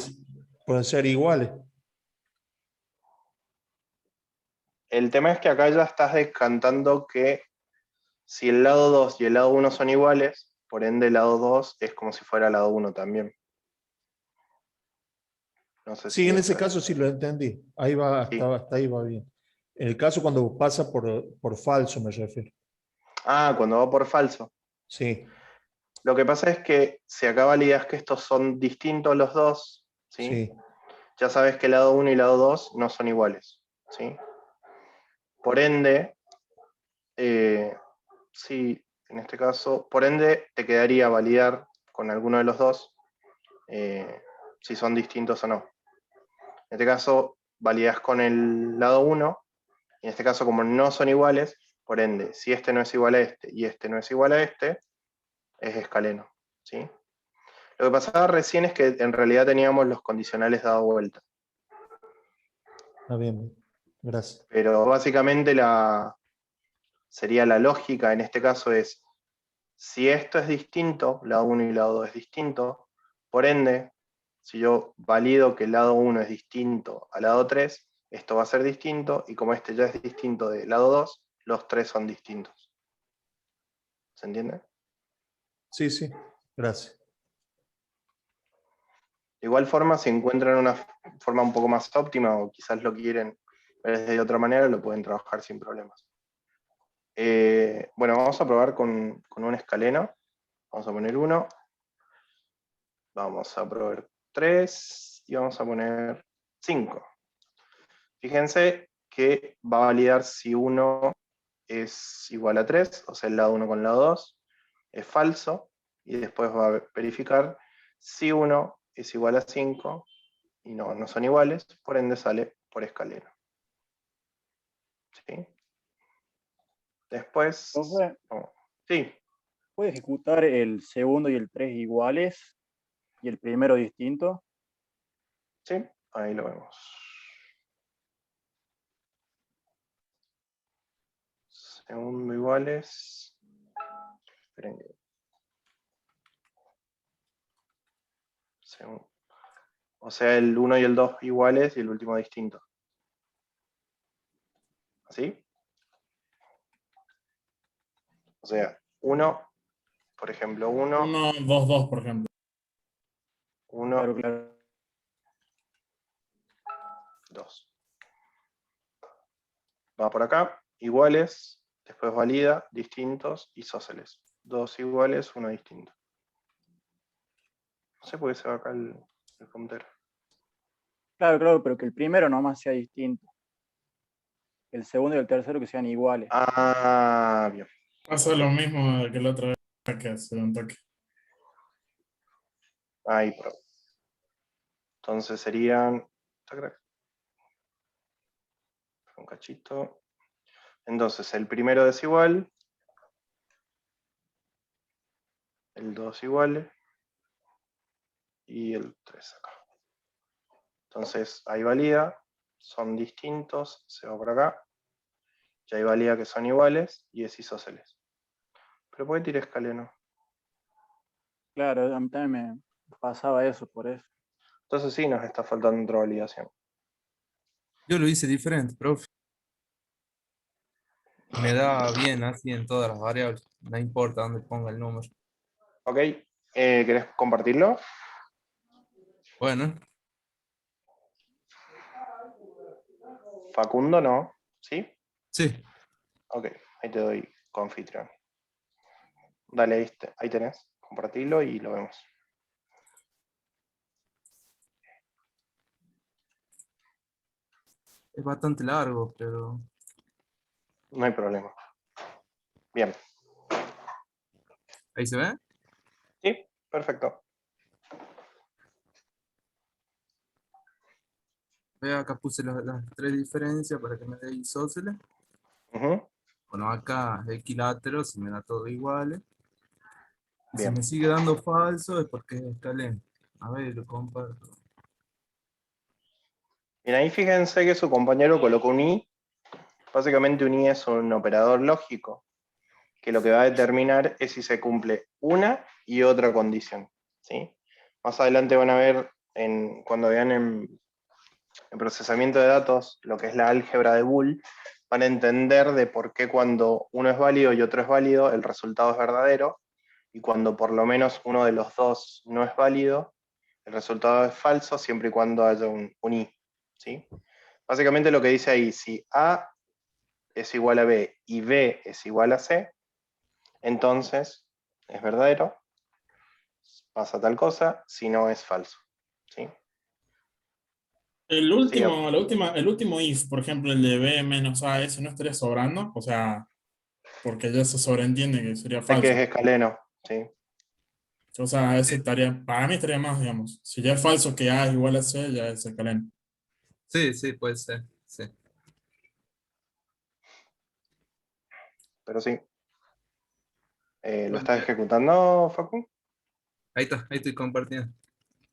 Pueden ser iguales. El tema es que acá ya estás descantando que si el lado 2 y el lado 1 son iguales, por ende el lado 2 es como si fuera el lado 1 también. No sé Sí, si en eso ese caso sí lo entendí. Ahí va, hasta ahí va bien. En el caso cuando pasa por falso, me refiero. Ah, cuando va por falso. Sí. Lo que pasa es que si acá validas que estos son distintos los dos, ¿sí? Sí. Ya sabes que el lado 1 y el lado 2 no son iguales, ¿sí? Por ende, sí, en este caso, por ende te quedaría validar con alguno de los dos si son distintos o no. En este caso, validas con el lado 1, y en este caso, como no son iguales, por ende, si este no es igual a este y este no es igual a este, es escaleno, ¿sí? Lo que pasaba recién es que en realidad teníamos los condicionales dado vuelta. Está bien. Gracias. Pero básicamente sería la lógica en este caso es, si esto es distinto, lado 1 y lado 2 es distinto, por ende, si yo valido que el lado 1 es distinto al lado 3, esto va a ser distinto, y como este ya es distinto del lado 2, los tres son distintos. ¿Se entiende? Sí, sí. Gracias. De igual forma, si encuentran una forma un poco más óptima o quizás lo quieren ver de otra manera, lo pueden trabajar sin problemas. Bueno, vamos a probar con un escaleno. Vamos a poner 1. Vamos a probar 3 y vamos a poner 5. Fíjense que va a validar si 1 es igual a 3, o sea, el lado 1 con el lado 2 es falso, y después va a verificar si 1 es igual a 5 y no son iguales, por ende sale por escaleno. ¿Sí? Después... Profe, sí. ¿puede ejecutar el segundo y el 3 iguales y el primero distinto? Sí, ahí lo vemos. Segundo iguales. Esperen. O sea, el 1 y el 2 iguales y el último distinto. ¿Así? O sea, 1, por ejemplo, 1. 1, 2, 2, por ejemplo. 1, Claro. 2. Va por acá, iguales, después valida, distintos, isósceles. 2 iguales, 1 distinto. No sé por qué se va acá el puntero. Claro, pero que el primero nomás sea distinto. El segundo y el tercero que sean iguales. Ah, bien. Pasa lo mismo que la otra vez que hace un toque. Ahí, pro. Entonces serían... Un cachito. Entonces, el primero es igual. El 2 igual. Y el 3 acá. Entonces, ahí valida. Son distintos. Se va por acá. Y ahí valida que son iguales. Y es isósceles. Pero ¿por qué tiré escaleno? Claro, a mí también me pasaba eso, por eso. Entonces sí, nos está faltando otra validación. Yo lo hice diferente, profe. me da bien así en todas las variables. No importa dónde ponga el número. Ok, ¿querés compartirlo? Bueno, Facundo, ¿no? ¿Sí? sí. Ok, ahí te doy confitrión. Dale, ahí tenés. Compartilo y lo vemos. Es bastante largo, pero... No hay problema. Bien. ¿Ahí se ve? Sí, perfecto. Acá puse las tres diferencias para que me dé isósceles. Bueno, acá equiláteros y me da todo igual. Y si Bien. me sigue dando falso es porque está lento. A ver, lo comparto. Bien, ahí fíjense que su compañero colocó un i. Básicamente un i es un operador lógico, que lo que va a determinar es si se cumple una y otra condición, ¿sí? Más adelante van a ver, cuando vean en procesamiento de datos, lo que es la álgebra de Boole, van a entender de por qué cuando uno es válido y otro es válido, el resultado es verdadero, y cuando por lo menos uno de los dos no es válido, el resultado es falso, siempre y cuando haya un i, ¿sí? Básicamente lo que dice ahí, si A es igual a B y B es igual a C, entonces es verdadero, pasa tal cosa, si no es falso, ¿sí? El último if, por ejemplo, el de B menos A, ese no estaría sobrando, o sea, porque ya se sobreentiende que sería Es que falso. es escaleno, ¿sí? O sea, ese estaría, para mí estaría más, digamos. Si ya es falso que A es igual a C, ya es escaleno. Sí, sí, puede ser. Sí. Pero sí. ¿Lo estás ejecutando, Facu? Ahí está, ahí estoy compartiendo.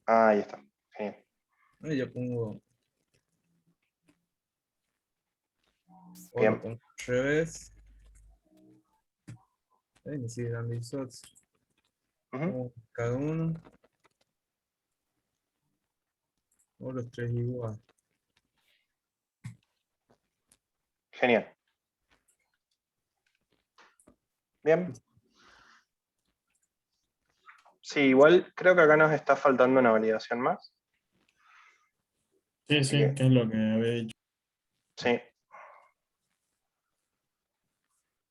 Ah, ahí está. Genial. Ahí yo pongo. O lo Bien. pongo al revés. Ahí me sigue dando isósceles. Cada uno. O los tres igual. Genial. Bien. Sí, igual creo que acá nos está faltando una validación más. Sí, Así sí, que es lo que había dicho. Sí.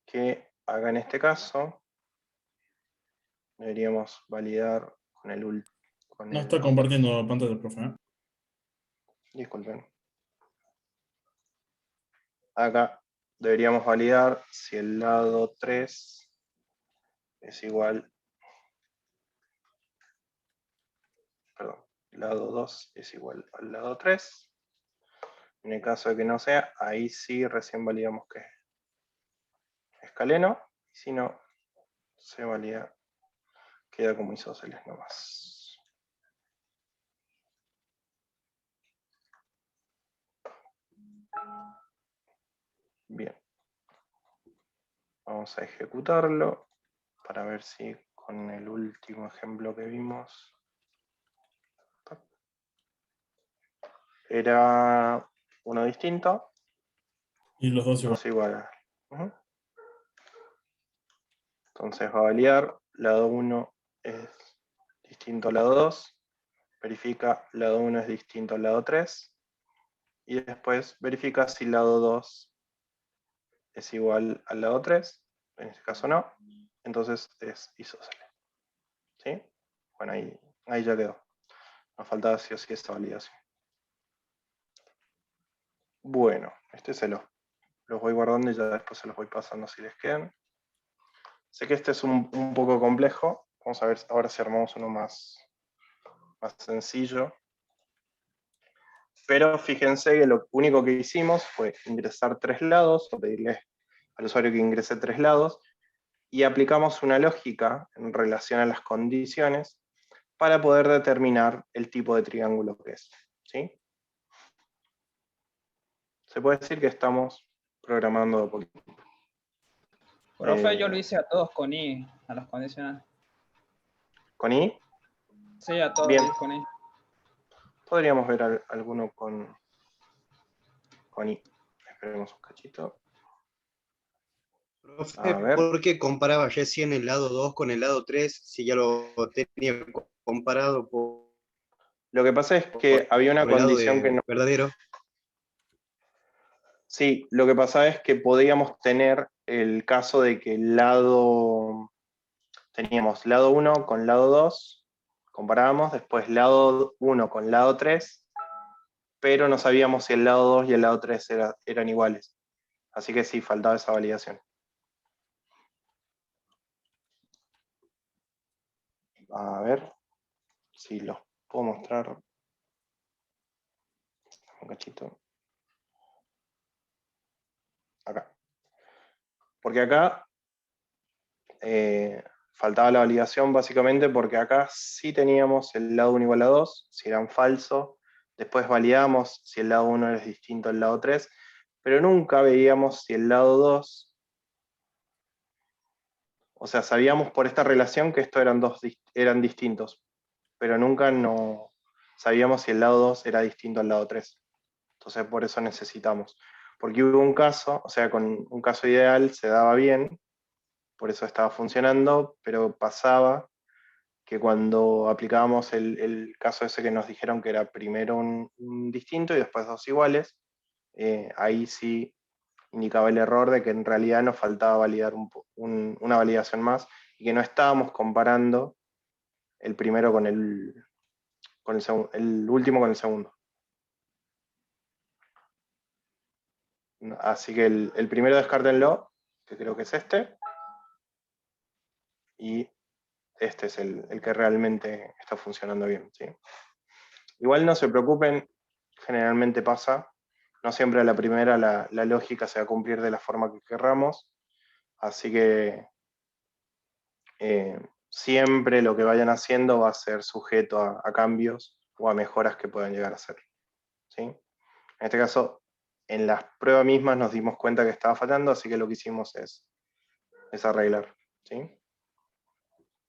Que acá en este caso deberíamos validar con el último. No está compartiendo pantalla, profe, ¿eh? Disculpen. Acá deberíamos validar si el lado 3 es igual. Perdón, el lado 2 es igual al lado 3. En el caso de que no sea, ahí sí recién validamos que es escaleno. Y si no, se valida, queda como isósceles nomás. Bien. Vamos a ejecutarlo para ver si con el último ejemplo que vimos era uno distinto. Y los dos igual. Dos iguales. Entonces va a validar, lado 1 es distinto al lado 2, verifica lado 1 es distinto al lado 3, y después verifica si lado 2 es igual al lado 3, en este caso no, entonces es isósceles. ¿Sí? Bueno, ahí ya quedó. Nos faltaba sí o sí esta validación. Bueno, los voy guardando y ya después se los voy pasando si les quedan. Sé que este es un poco complejo. Vamos a ver ahora si armamos uno más sencillo. Pero fíjense que lo único que hicimos fue ingresar 3 lados, o pedirle al usuario que ingrese 3 lados, y aplicamos una lógica en relación a las condiciones para poder determinar el tipo de triángulo que es. ¿Sí? Se puede decir que estamos programando de poquito. Profe, yo lo hice a todos con I, a los condicionales. ¿Con I? Sí, a todos Bien. lo hice con I. Podríamos ver alguno con I. Esperemos un cachito. A ver. ¿Por qué comparaba recién el lado 2 con el lado 3 si ya lo tenía comparado por Lo que pasa es que había una el lado condición de que no... verdadero? Sí, lo que pasaba es que podíamos tener el caso de que el lado... Teníamos lado 1 con lado 2, comparábamos, después lado 1 con lado 3, pero no sabíamos si el lado 2 y el lado 3 eran iguales. Así que sí, faltaba esa validación. A ver si los puedo mostrar. Un cachito. Acá. Porque acá faltaba la validación básicamente porque acá sí teníamos el lado 1 igual a 2, si eran falsos. Después validamos si el lado 1 es distinto al lado 3, pero nunca veíamos si el lado 2... O sea, sabíamos por esta relación que estos eran distintos, pero nunca no sabíamos si el lado 2 era distinto al lado 3. Entonces por eso necesitamos. Porque hubo un caso, o sea, con un caso ideal se daba bien, por eso estaba funcionando, pero pasaba que cuando aplicábamos el caso ese que nos dijeron que era primero un distinto y después dos iguales, ahí sí indicaba el error de que en realidad nos faltaba validar una validación más y que no estábamos comparando el primero con el último con el segundo. Así que el primero descártenlo, que creo que es este, y este es el que realmente está funcionando bien, ¿sí? Igual no se preocupen, generalmente pasa, no siempre a la primera la lógica se va a cumplir de la forma que querramos, así que siempre lo que vayan haciendo va a ser sujeto a cambios o a mejoras que puedan llegar a ser, ¿sí? En este caso, en las pruebas mismas nos dimos cuenta que estaba fallando, así que lo que hicimos es arreglar, ¿sí?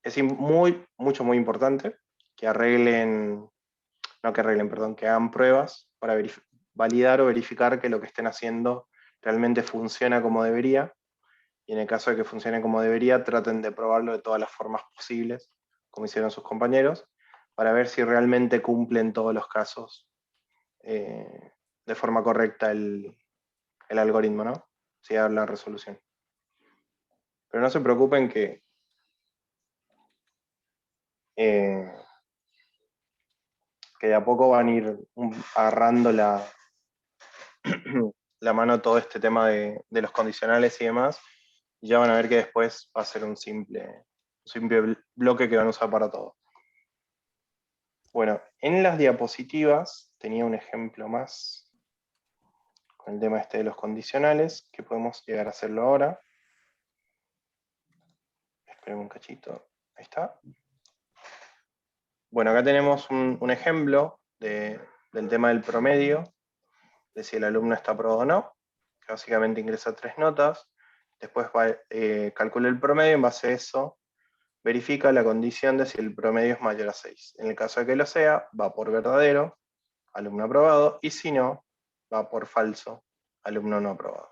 Es muy importante que arreglen, no que arreglen, perdón, que hagan pruebas para validar o verificar que lo que estén haciendo realmente funciona como debería, y en el caso de que funcione como debería, traten de probarlo de todas las formas posibles, como hicieron sus compañeros, para ver si realmente cumplen todos los casos de forma correcta el algoritmo, ¿no? Si da la resolución. Pero no se preocupen que de a poco van a ir agarrando la mano todo este tema de los condicionales y demás, y ya van a ver que después va a ser un simple bloque que van a usar para todo. Bueno, en las diapositivas tenía un ejemplo más con el tema este de los condicionales, que podemos llegar a hacerlo ahora. Esperen un cachito, ahí está. Bueno, acá tenemos un ejemplo del tema del promedio, de si el alumno está aprobado o no, que básicamente ingresa 3 notas, después calcula el promedio, en base a eso verifica la condición de si el promedio es mayor a 6. En el caso de que lo sea, va por verdadero, alumno aprobado, y si no, va por falso, alumno no aprobado.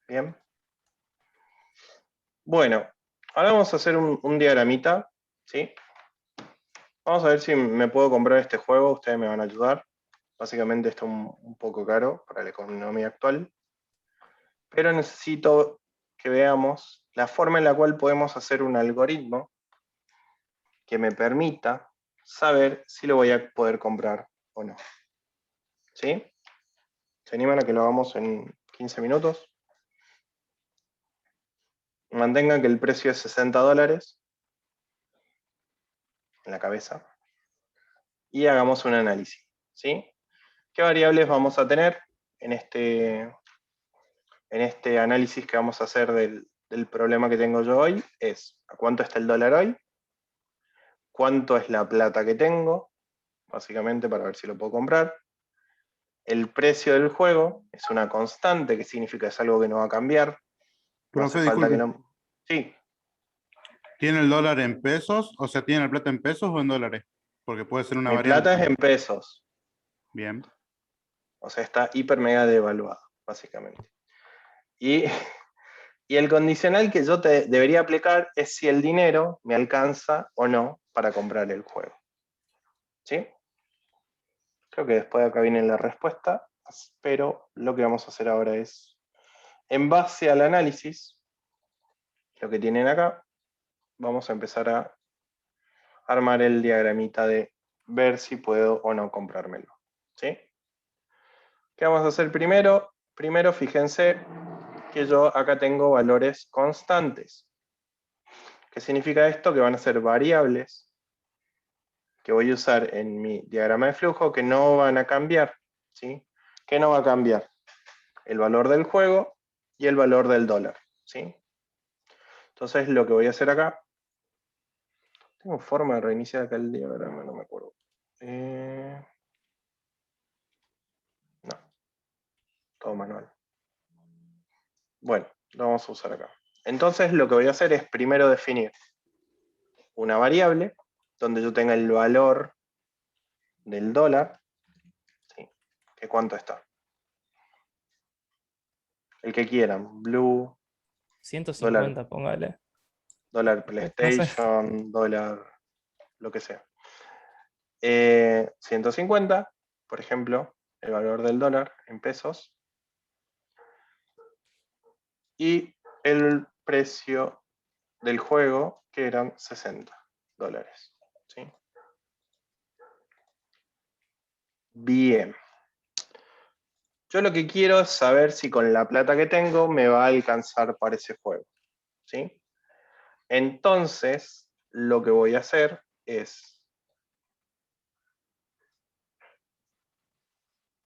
¿Bien? Bueno, ahora vamos a hacer un diagramita, ¿sí? Vamos a ver si me puedo comprar este juego, ustedes me van a ayudar. Básicamente está un poco caro para la economía actual, pero necesito que veamos la forma en la cual podemos hacer un algoritmo que me permita saber si lo voy a poder comprar o no. ¿Sí? ¿Se animan a que lo hagamos en 15 minutos? Mantengan que el precio es $60 en la cabeza y hagamos un análisis, ¿sí? ¿Qué variables vamos a tener en este análisis que vamos a hacer del problema que tengo yo hoy? Es ¿a cuánto está el dólar hoy? ¿Cuánto es la plata que tengo? Básicamente para ver si lo puedo comprar. El precio del juego es una constante, que significa que es algo que no va a cambiar. No hace falta que no... Sí. ¿Tiene el dólar en pesos? O sea, ¿tiene la plata en pesos o en dólares? Porque puede ser una Mi variante. plata es en pesos. Bien. O sea, está hiper mega devaluado, básicamente. Y Y el condicional que yo te debería aplicar es si el dinero me alcanza o no para comprar el juego. ¿Sí? Creo que después de acá viene la respuesta, pero lo que vamos a hacer ahora es, en base al análisis, lo que tienen acá, vamos a empezar a armar el diagramita de ver si puedo o no comprármelo. ¿Sí? ¿Qué vamos a hacer primero? Primero, fíjense que yo acá tengo valores constantes. ¿Qué significa esto? Que van a ser variables que voy a usar en mi diagrama de flujo que no van a cambiar. ¿Sí? ¿Qué no va a cambiar? El valor del juego y el valor del dólar. ¿Sí? Entonces lo que voy a hacer acá, tengo forma de reiniciar acá el diagrama, no me acuerdo. No, todo manual. Bueno, lo vamos a usar acá. Entonces lo que voy a hacer es primero definir una variable donde yo tenga el valor del dólar, ¿sí? ¿Que cuánto está? El que quieran, blue, 150, póngale. dólar No sé. PlayStation, dólar, lo que sea. 150, por ejemplo, el valor del dólar en pesos. Y el precio del juego, que eran 60 dólares. ¿Sí? Bien. Yo lo que quiero es saber si con la plata que tengo me va a alcanzar para ese juego. ¿Sí? Entonces, lo que voy a hacer es...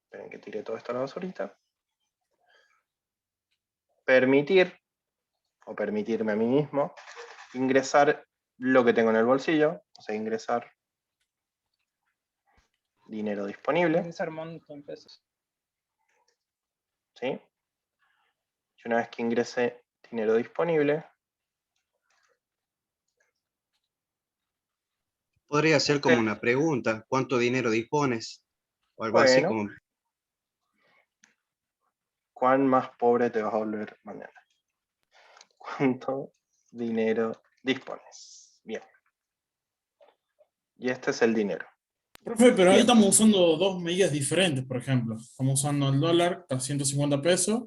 Esperen que tire todo esto a la basurita. Permitir, o permitirme a mí mismo, ingresar lo que tengo en el bolsillo, o sea, ingresar dinero disponible. Ingresar monto en pesos. ¿Sí? Y una vez que ingrese dinero disponible, Podría ser como una pregunta, ¿cuánto dinero dispones? O algo así bueno, como... ¿cuán más pobre te vas a volver mañana? ¿Cuánto dinero dispones? Bien. Y este es el dinero. Profe, pero ahí Bien. estamos usando dos medidas diferentes, por ejemplo. Estamos usando el dólar a 150 pesos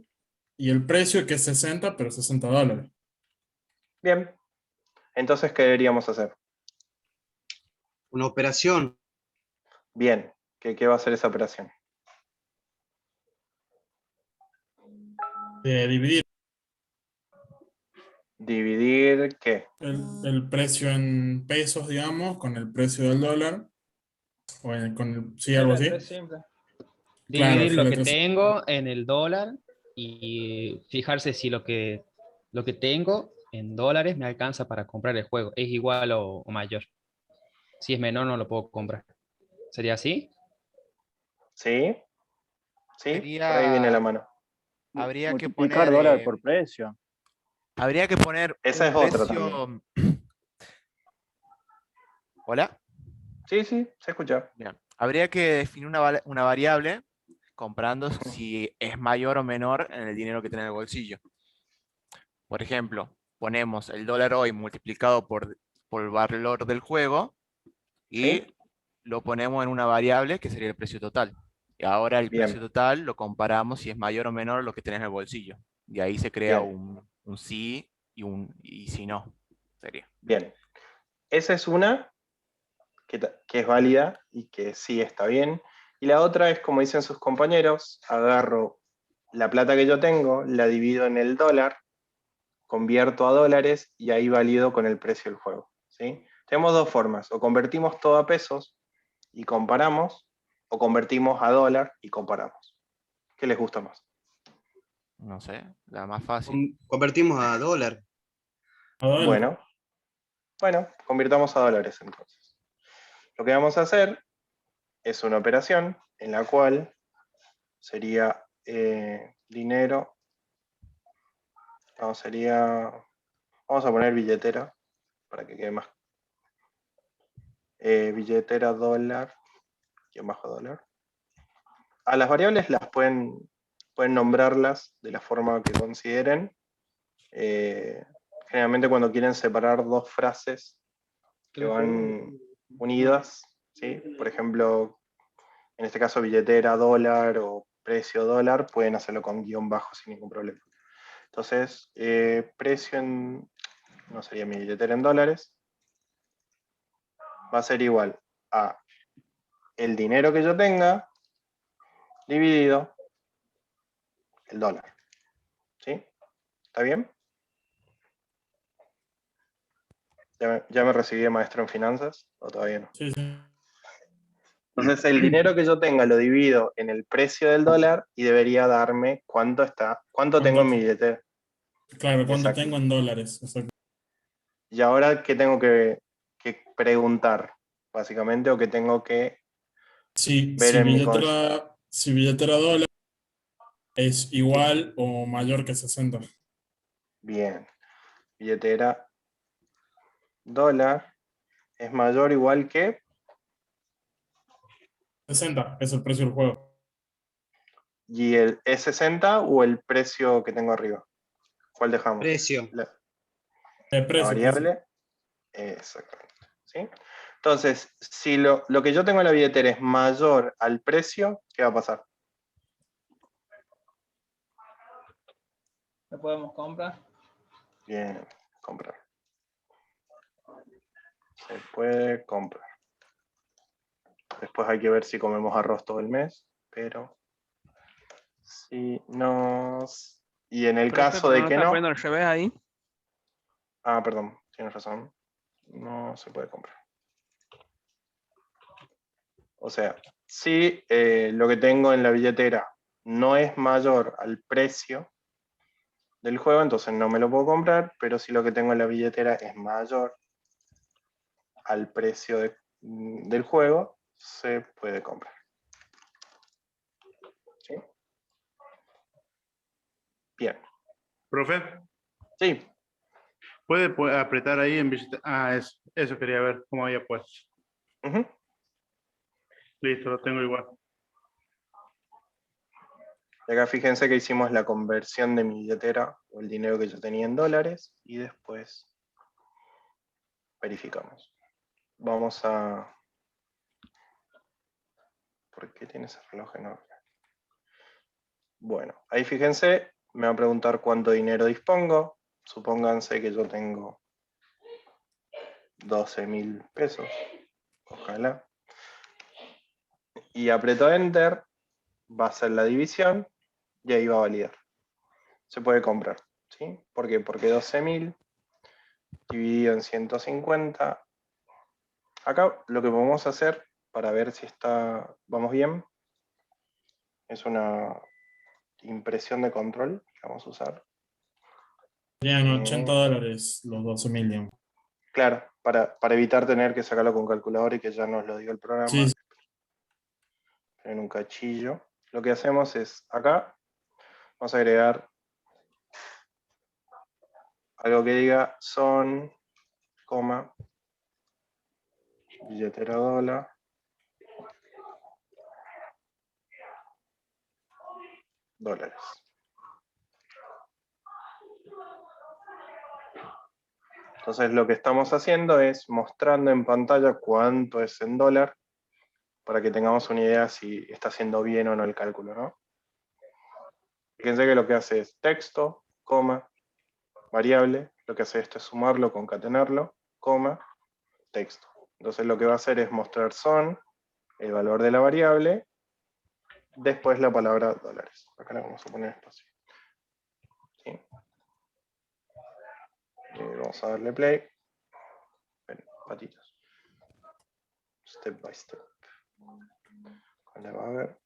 y el precio que es 60, pero 60 dólares. Bien. Entonces, ¿qué deberíamos hacer? Una operación. Bien. ¿Qué va a ser esa operación? Dividir ¿Dividir qué? el precio en pesos, digamos, con el precio del dólar. O sí, algo así. Claro, Dividir lo que fíjate. tengo en el dólar y fijarse si lo que tengo en dólares me alcanza para comprar el juego. ¿Es igual o mayor? Si es menor, no lo puedo comprar. ¿Sería así? Sí. Sí, Sería- por ahí viene la mano. Habría que Multiplicar poner, dólar por precio. habría que poner Esa un es otra precio. ¿Hola? Sí, sí, se escucha. Bien. Habría que definir una variable comprando si es mayor o menor en el dinero que tiene en el bolsillo. Por ejemplo, ponemos el dólar hoy multiplicado por el valor del juego y ¿Sí? lo ponemos en una variable que sería el precio total. Y ahora el Bien. precio total lo comparamos si es mayor o menor lo que tenés en el bolsillo. Y ahí se crea Bien. un sí y si no, sería. Bien. Esa es una que es válida y que sí está bien. Y la otra es, como dicen sus compañeros, agarro la plata que yo tengo, la divido en el dólar, convierto a dólares y ahí valido con el precio del juego. ¿Sí? Tenemos dos formas, o convertimos todo a pesos y comparamos, o convertimos a dólar y comparamos. ¿Qué les gusta más? No sé, la más fácil. Convertimos a dólar. Bueno, convirtamos a dólares entonces. Lo que vamos a hacer es una operación en la cual sería dinero, no, vamos a poner billetera para que quede más. Billetera dólar, guión bajo dólar. A las variables las pueden nombrarlas de la forma que consideren. generalmente cuando quieren separar dos frases que van unidas, ¿sí? Por ejemplo, en este caso billetera, dólar o precio, dólar, pueden hacerlo con guión bajo sin ningún problema. Entonces, precio en, no sería mi billetera en dólares, va a ser igual a el dinero que yo tenga dividido el dólar. ¿Sí? ¿Está bien? ¿Ya me recibí de maestro en finanzas o todavía no? Sí, sí. Entonces el dinero que yo tenga lo divido en el precio del dólar y debería darme cuánto tengo en mi billetera. Claro, ¿cuánto Exacto. tengo en dólares? Exacto. Y ahora, ¿qué tengo que preguntar? Básicamente, o que tengo que ver en mi Si billetera dólar es igual o mayor que 60. Bien. Billetera dólar es mayor o igual que 60 es el precio del juego. ¿Y es 60 o el precio que tengo arriba? ¿Cuál dejamos? Precio. El precio. La variable. Exactamente. ¿Sí? Entonces, si lo que yo tengo en la billetera es mayor al precio, ¿qué va a pasar? ¿Lo podemos comprar? Bien, comprar. Se puede comprar. Después hay que ver si comemos arroz todo el mes, pero si nos... Y en el Profe, caso pero de no que está no... poniendo el revés ahí. Ah, perdón, tienes razón. No se puede comprar. O sea, si lo que tengo en la billetera no es mayor al precio del juego, entonces no me lo puedo comprar, pero si lo que tengo en la billetera es mayor al precio del juego, se puede comprar. ¿Sí? Bien. ¿Profe? Sí. ¿Puede apretar ahí en visita? Ah, eso quería ver cómo había puesto. Listo, lo tengo igual. Y acá fíjense que hicimos la conversión de mi billetera o el dinero que yo tenía en dólares y después verificamos. Vamos a... ¿Por qué tiene ese reloj enorme? Bueno, ahí fíjense, me va a preguntar cuánto dinero dispongo. Supónganse que yo tengo 12.000 pesos. Ojalá. Y aprieto Enter, va a hacer la división y ahí va a validar. Se puede comprar. ¿Sí? ¿Por qué? Porque 12.000 dividido en 150. Acá lo que podemos hacer para ver si vamos bien es una impresión de control que vamos a usar. Serían $80 los 12.000, digamos. Claro, para evitar tener que sacarlo con calculadora y que ya nos lo diga el programa. Sí. En un cachillo. Lo que hacemos es, acá, vamos a agregar algo que diga son, coma, billetera dólar, dólares. Entonces lo que estamos haciendo es mostrando en pantalla cuánto es en dólar para que tengamos una idea si está haciendo bien o no el cálculo, ¿no? Fíjense que lo que hace es texto, coma, variable, lo que hace esto es sumarlo, concatenarlo, coma, texto. Entonces lo que va a hacer es mostrar son, el valor de la variable, después la palabra dólares. Acá le vamos a poner espacio. ¿Sí? Vamos a darle play. Bueno, patitos. Step by step. Le va a ver.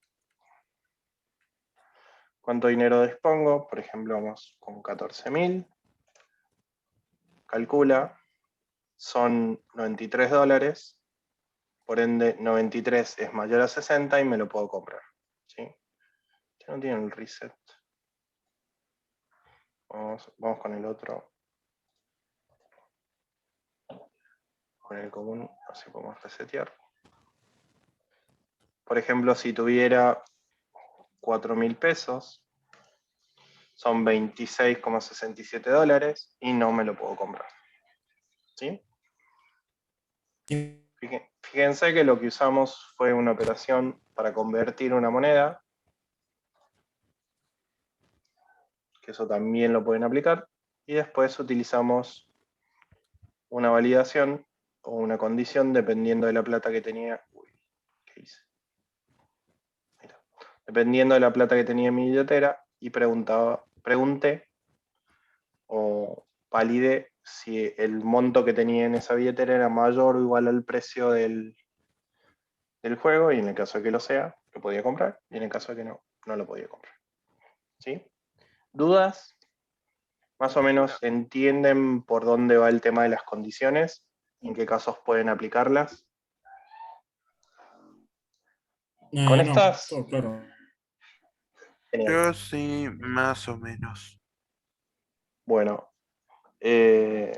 ¿Cuánto dinero dispongo? Por ejemplo, vamos con 14.000. Calcula. Son 93 dólares. Por ende, 93 es mayor a 60 y me lo puedo comprar. ¿Sí? Ya no tiene el reset. Vamos con el otro. Con el común, así podemos resetear. Por ejemplo, si tuviera 4.000 pesos, son $26,67 y no me lo puedo comprar. ¿Sí? Fíjense que lo que usamos fue una operación para convertir una moneda, que eso también lo pueden aplicar, y después utilizamos una validación o una condición dependiendo de la plata que tenía. Uy, ¿qué hice? Mira. Dependiendo de la plata que tenía en mi billetera, y pregunté o validé si el monto que tenía en esa billetera era mayor o igual al precio del juego, y en el caso de que lo sea, lo podía comprar, y en el caso de que no, no lo podía comprar. ¿Sí? ¿Dudas? ¿Más o menos entienden por dónde va el tema de las condiciones? ¿En qué casos pueden aplicarlas? Con estas... todo claro. Yo sí, más o menos. Bueno, en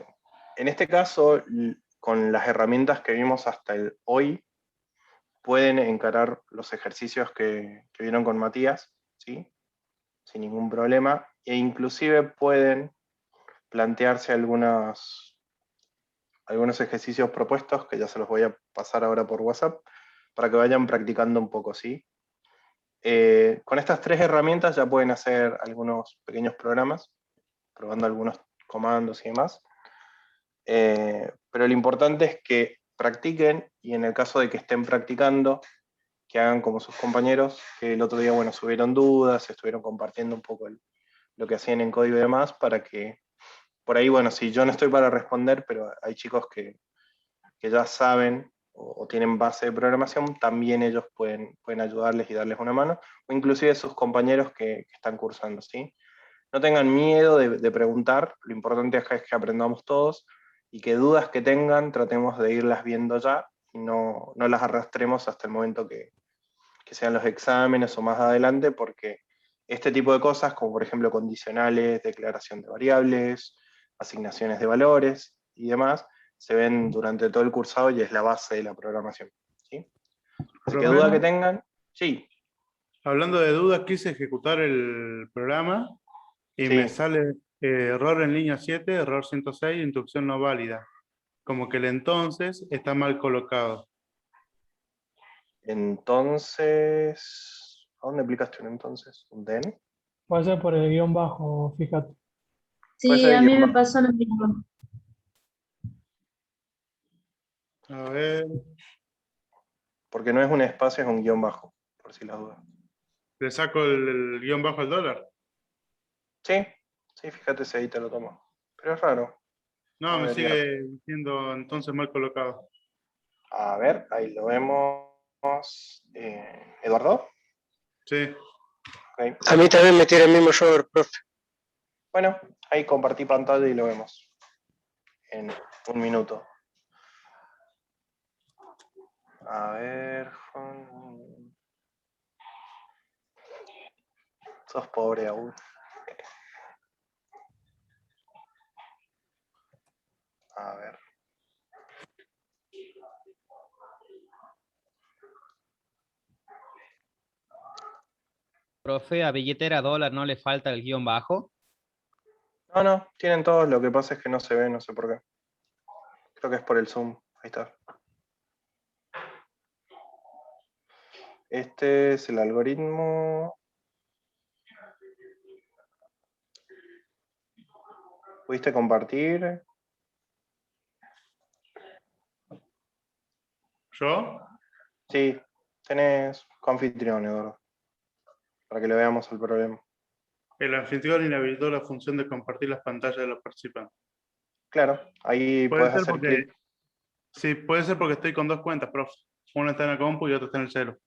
este caso, con las herramientas que vimos hasta hoy, pueden encarar los ejercicios que vieron con Matías, ¿sí? Sin ningún problema, e inclusive pueden plantearse algunos ejercicios propuestos, que ya se los voy a pasar ahora por WhatsApp, para que vayan practicando un poco, ¿sí? Con estas 3 herramientas ya pueden hacer algunos pequeños programas, probando algunos comandos y demás. Pero lo importante es que practiquen, y en el caso de que estén practicando, que hagan como sus compañeros, que el otro día, bueno, subieron dudas, estuvieron compartiendo un poco lo que hacían en código y demás, para que, por ahí, bueno, si yo no estoy para responder, pero hay chicos que ya saben o tienen base de programación, también ellos pueden ayudarles y darles una mano, o inclusive sus compañeros que están cursando, ¿sí? No tengan miedo de preguntar, lo importante acá es que aprendamos todos, y que dudas que tengan tratemos de irlas viendo ya, y no las arrastremos hasta el momento que sean los exámenes o más adelante, porque este tipo de cosas, como por ejemplo condicionales, declaración de variables, asignaciones de valores y demás, se ven durante todo el cursado y es la base de la programación, ¿sí? Así que duda que tengan, sí. Hablando de dudas, quise ejecutar el programa y Sí. me sale error en línea 7, error 106, instrucción no válida. Como que el entonces está mal colocado. Entonces, ¿a dónde aplicaste un entonces? ¿Un den? Puede ser por el guión bajo, fíjate. Sí, a mí me pasó lo mismo. A ver. Porque no es un espacio, es un guión bajo, por si las dudas. ¿Le saco el guión bajo al dólar? Sí, fíjate si ahí te lo tomo. Pero es raro. No, me sigue diciendo entonces mal colocado. A ver, ahí lo vemos. ¿Eduardo? Sí. Okay. A mí también me tira el mismo error, profe. Bueno, ahí compartí pantalla y lo vemos en un minuto. A ver, Juan. Sos pobre aún. A ver. Profe, a billetera dólar no le falta el guión bajo. No, tienen todos, lo que pasa es que no se ve, no sé por qué. Creo que es por el zoom, ahí está. Este es el algoritmo. ¿Pudiste compartir? ¿Yo? Sí, tenés coanfitrión, Eduardo, para que le veamos el problema. El anfitrión inhabilitó la función de compartir las pantallas de los participantes. Claro, ahí puedes hacer clic. Sí, puede ser porque estoy con 2 cuentas, profe. Una está en la compu y otra está en el celu.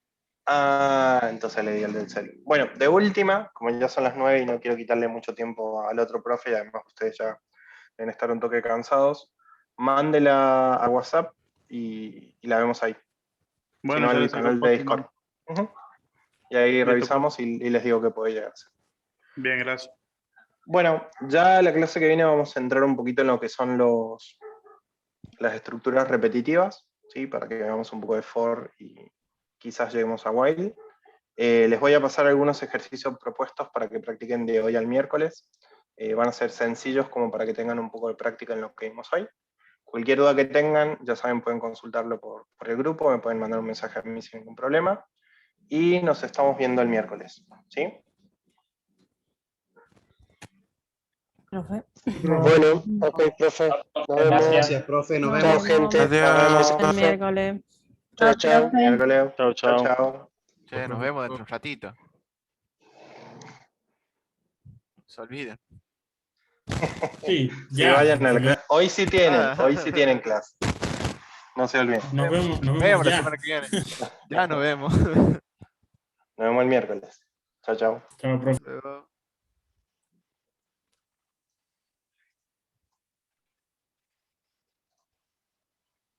Ah, entonces le di el del celu. Bueno, de última, como ya son las 9 y no quiero quitarle mucho tiempo al otro profe, y además ustedes ya deben estar un toque cansados, mándela a WhatsApp y la vemos ahí. Bueno, si no, ya al canal de Discord. Y ahí revisamos y les digo que puede llegarse. Bien, gracias. Bueno, ya la clase que viene vamos a entrar un poquito en lo que son las estructuras repetitivas, ¿sí? Para que veamos un poco de for y quizás lleguemos a while. Les voy a pasar algunos ejercicios propuestos para que practiquen de hoy al miércoles. Van a ser sencillos como para que tengan un poco de práctica en lo que vimos hoy. Cualquier duda que tengan, ya saben, pueden consultarlo por el grupo, me pueden mandar un mensaje a mí sin ningún problema. Y nos estamos viendo el miércoles, ¿sí? Profe. Bueno, ok, profe. Nos vemos. Gracias, profe. Nos Chao, vemos. gente. Nos vemos, El profe. miércoles. Chao, chao. Miércoles. Chao, Chao, chao. Che, nos vemos dentro de un ratito. No se olviden. Sí, Sí, ya. vayan a la porque clase. Hoy sí tienen clase. No se olviden. Nos vemos Nos vemos la ya. semana que viene. Ya nos vemos. Nos vemos el miércoles. Chao, chao. Chao, profe. Luego.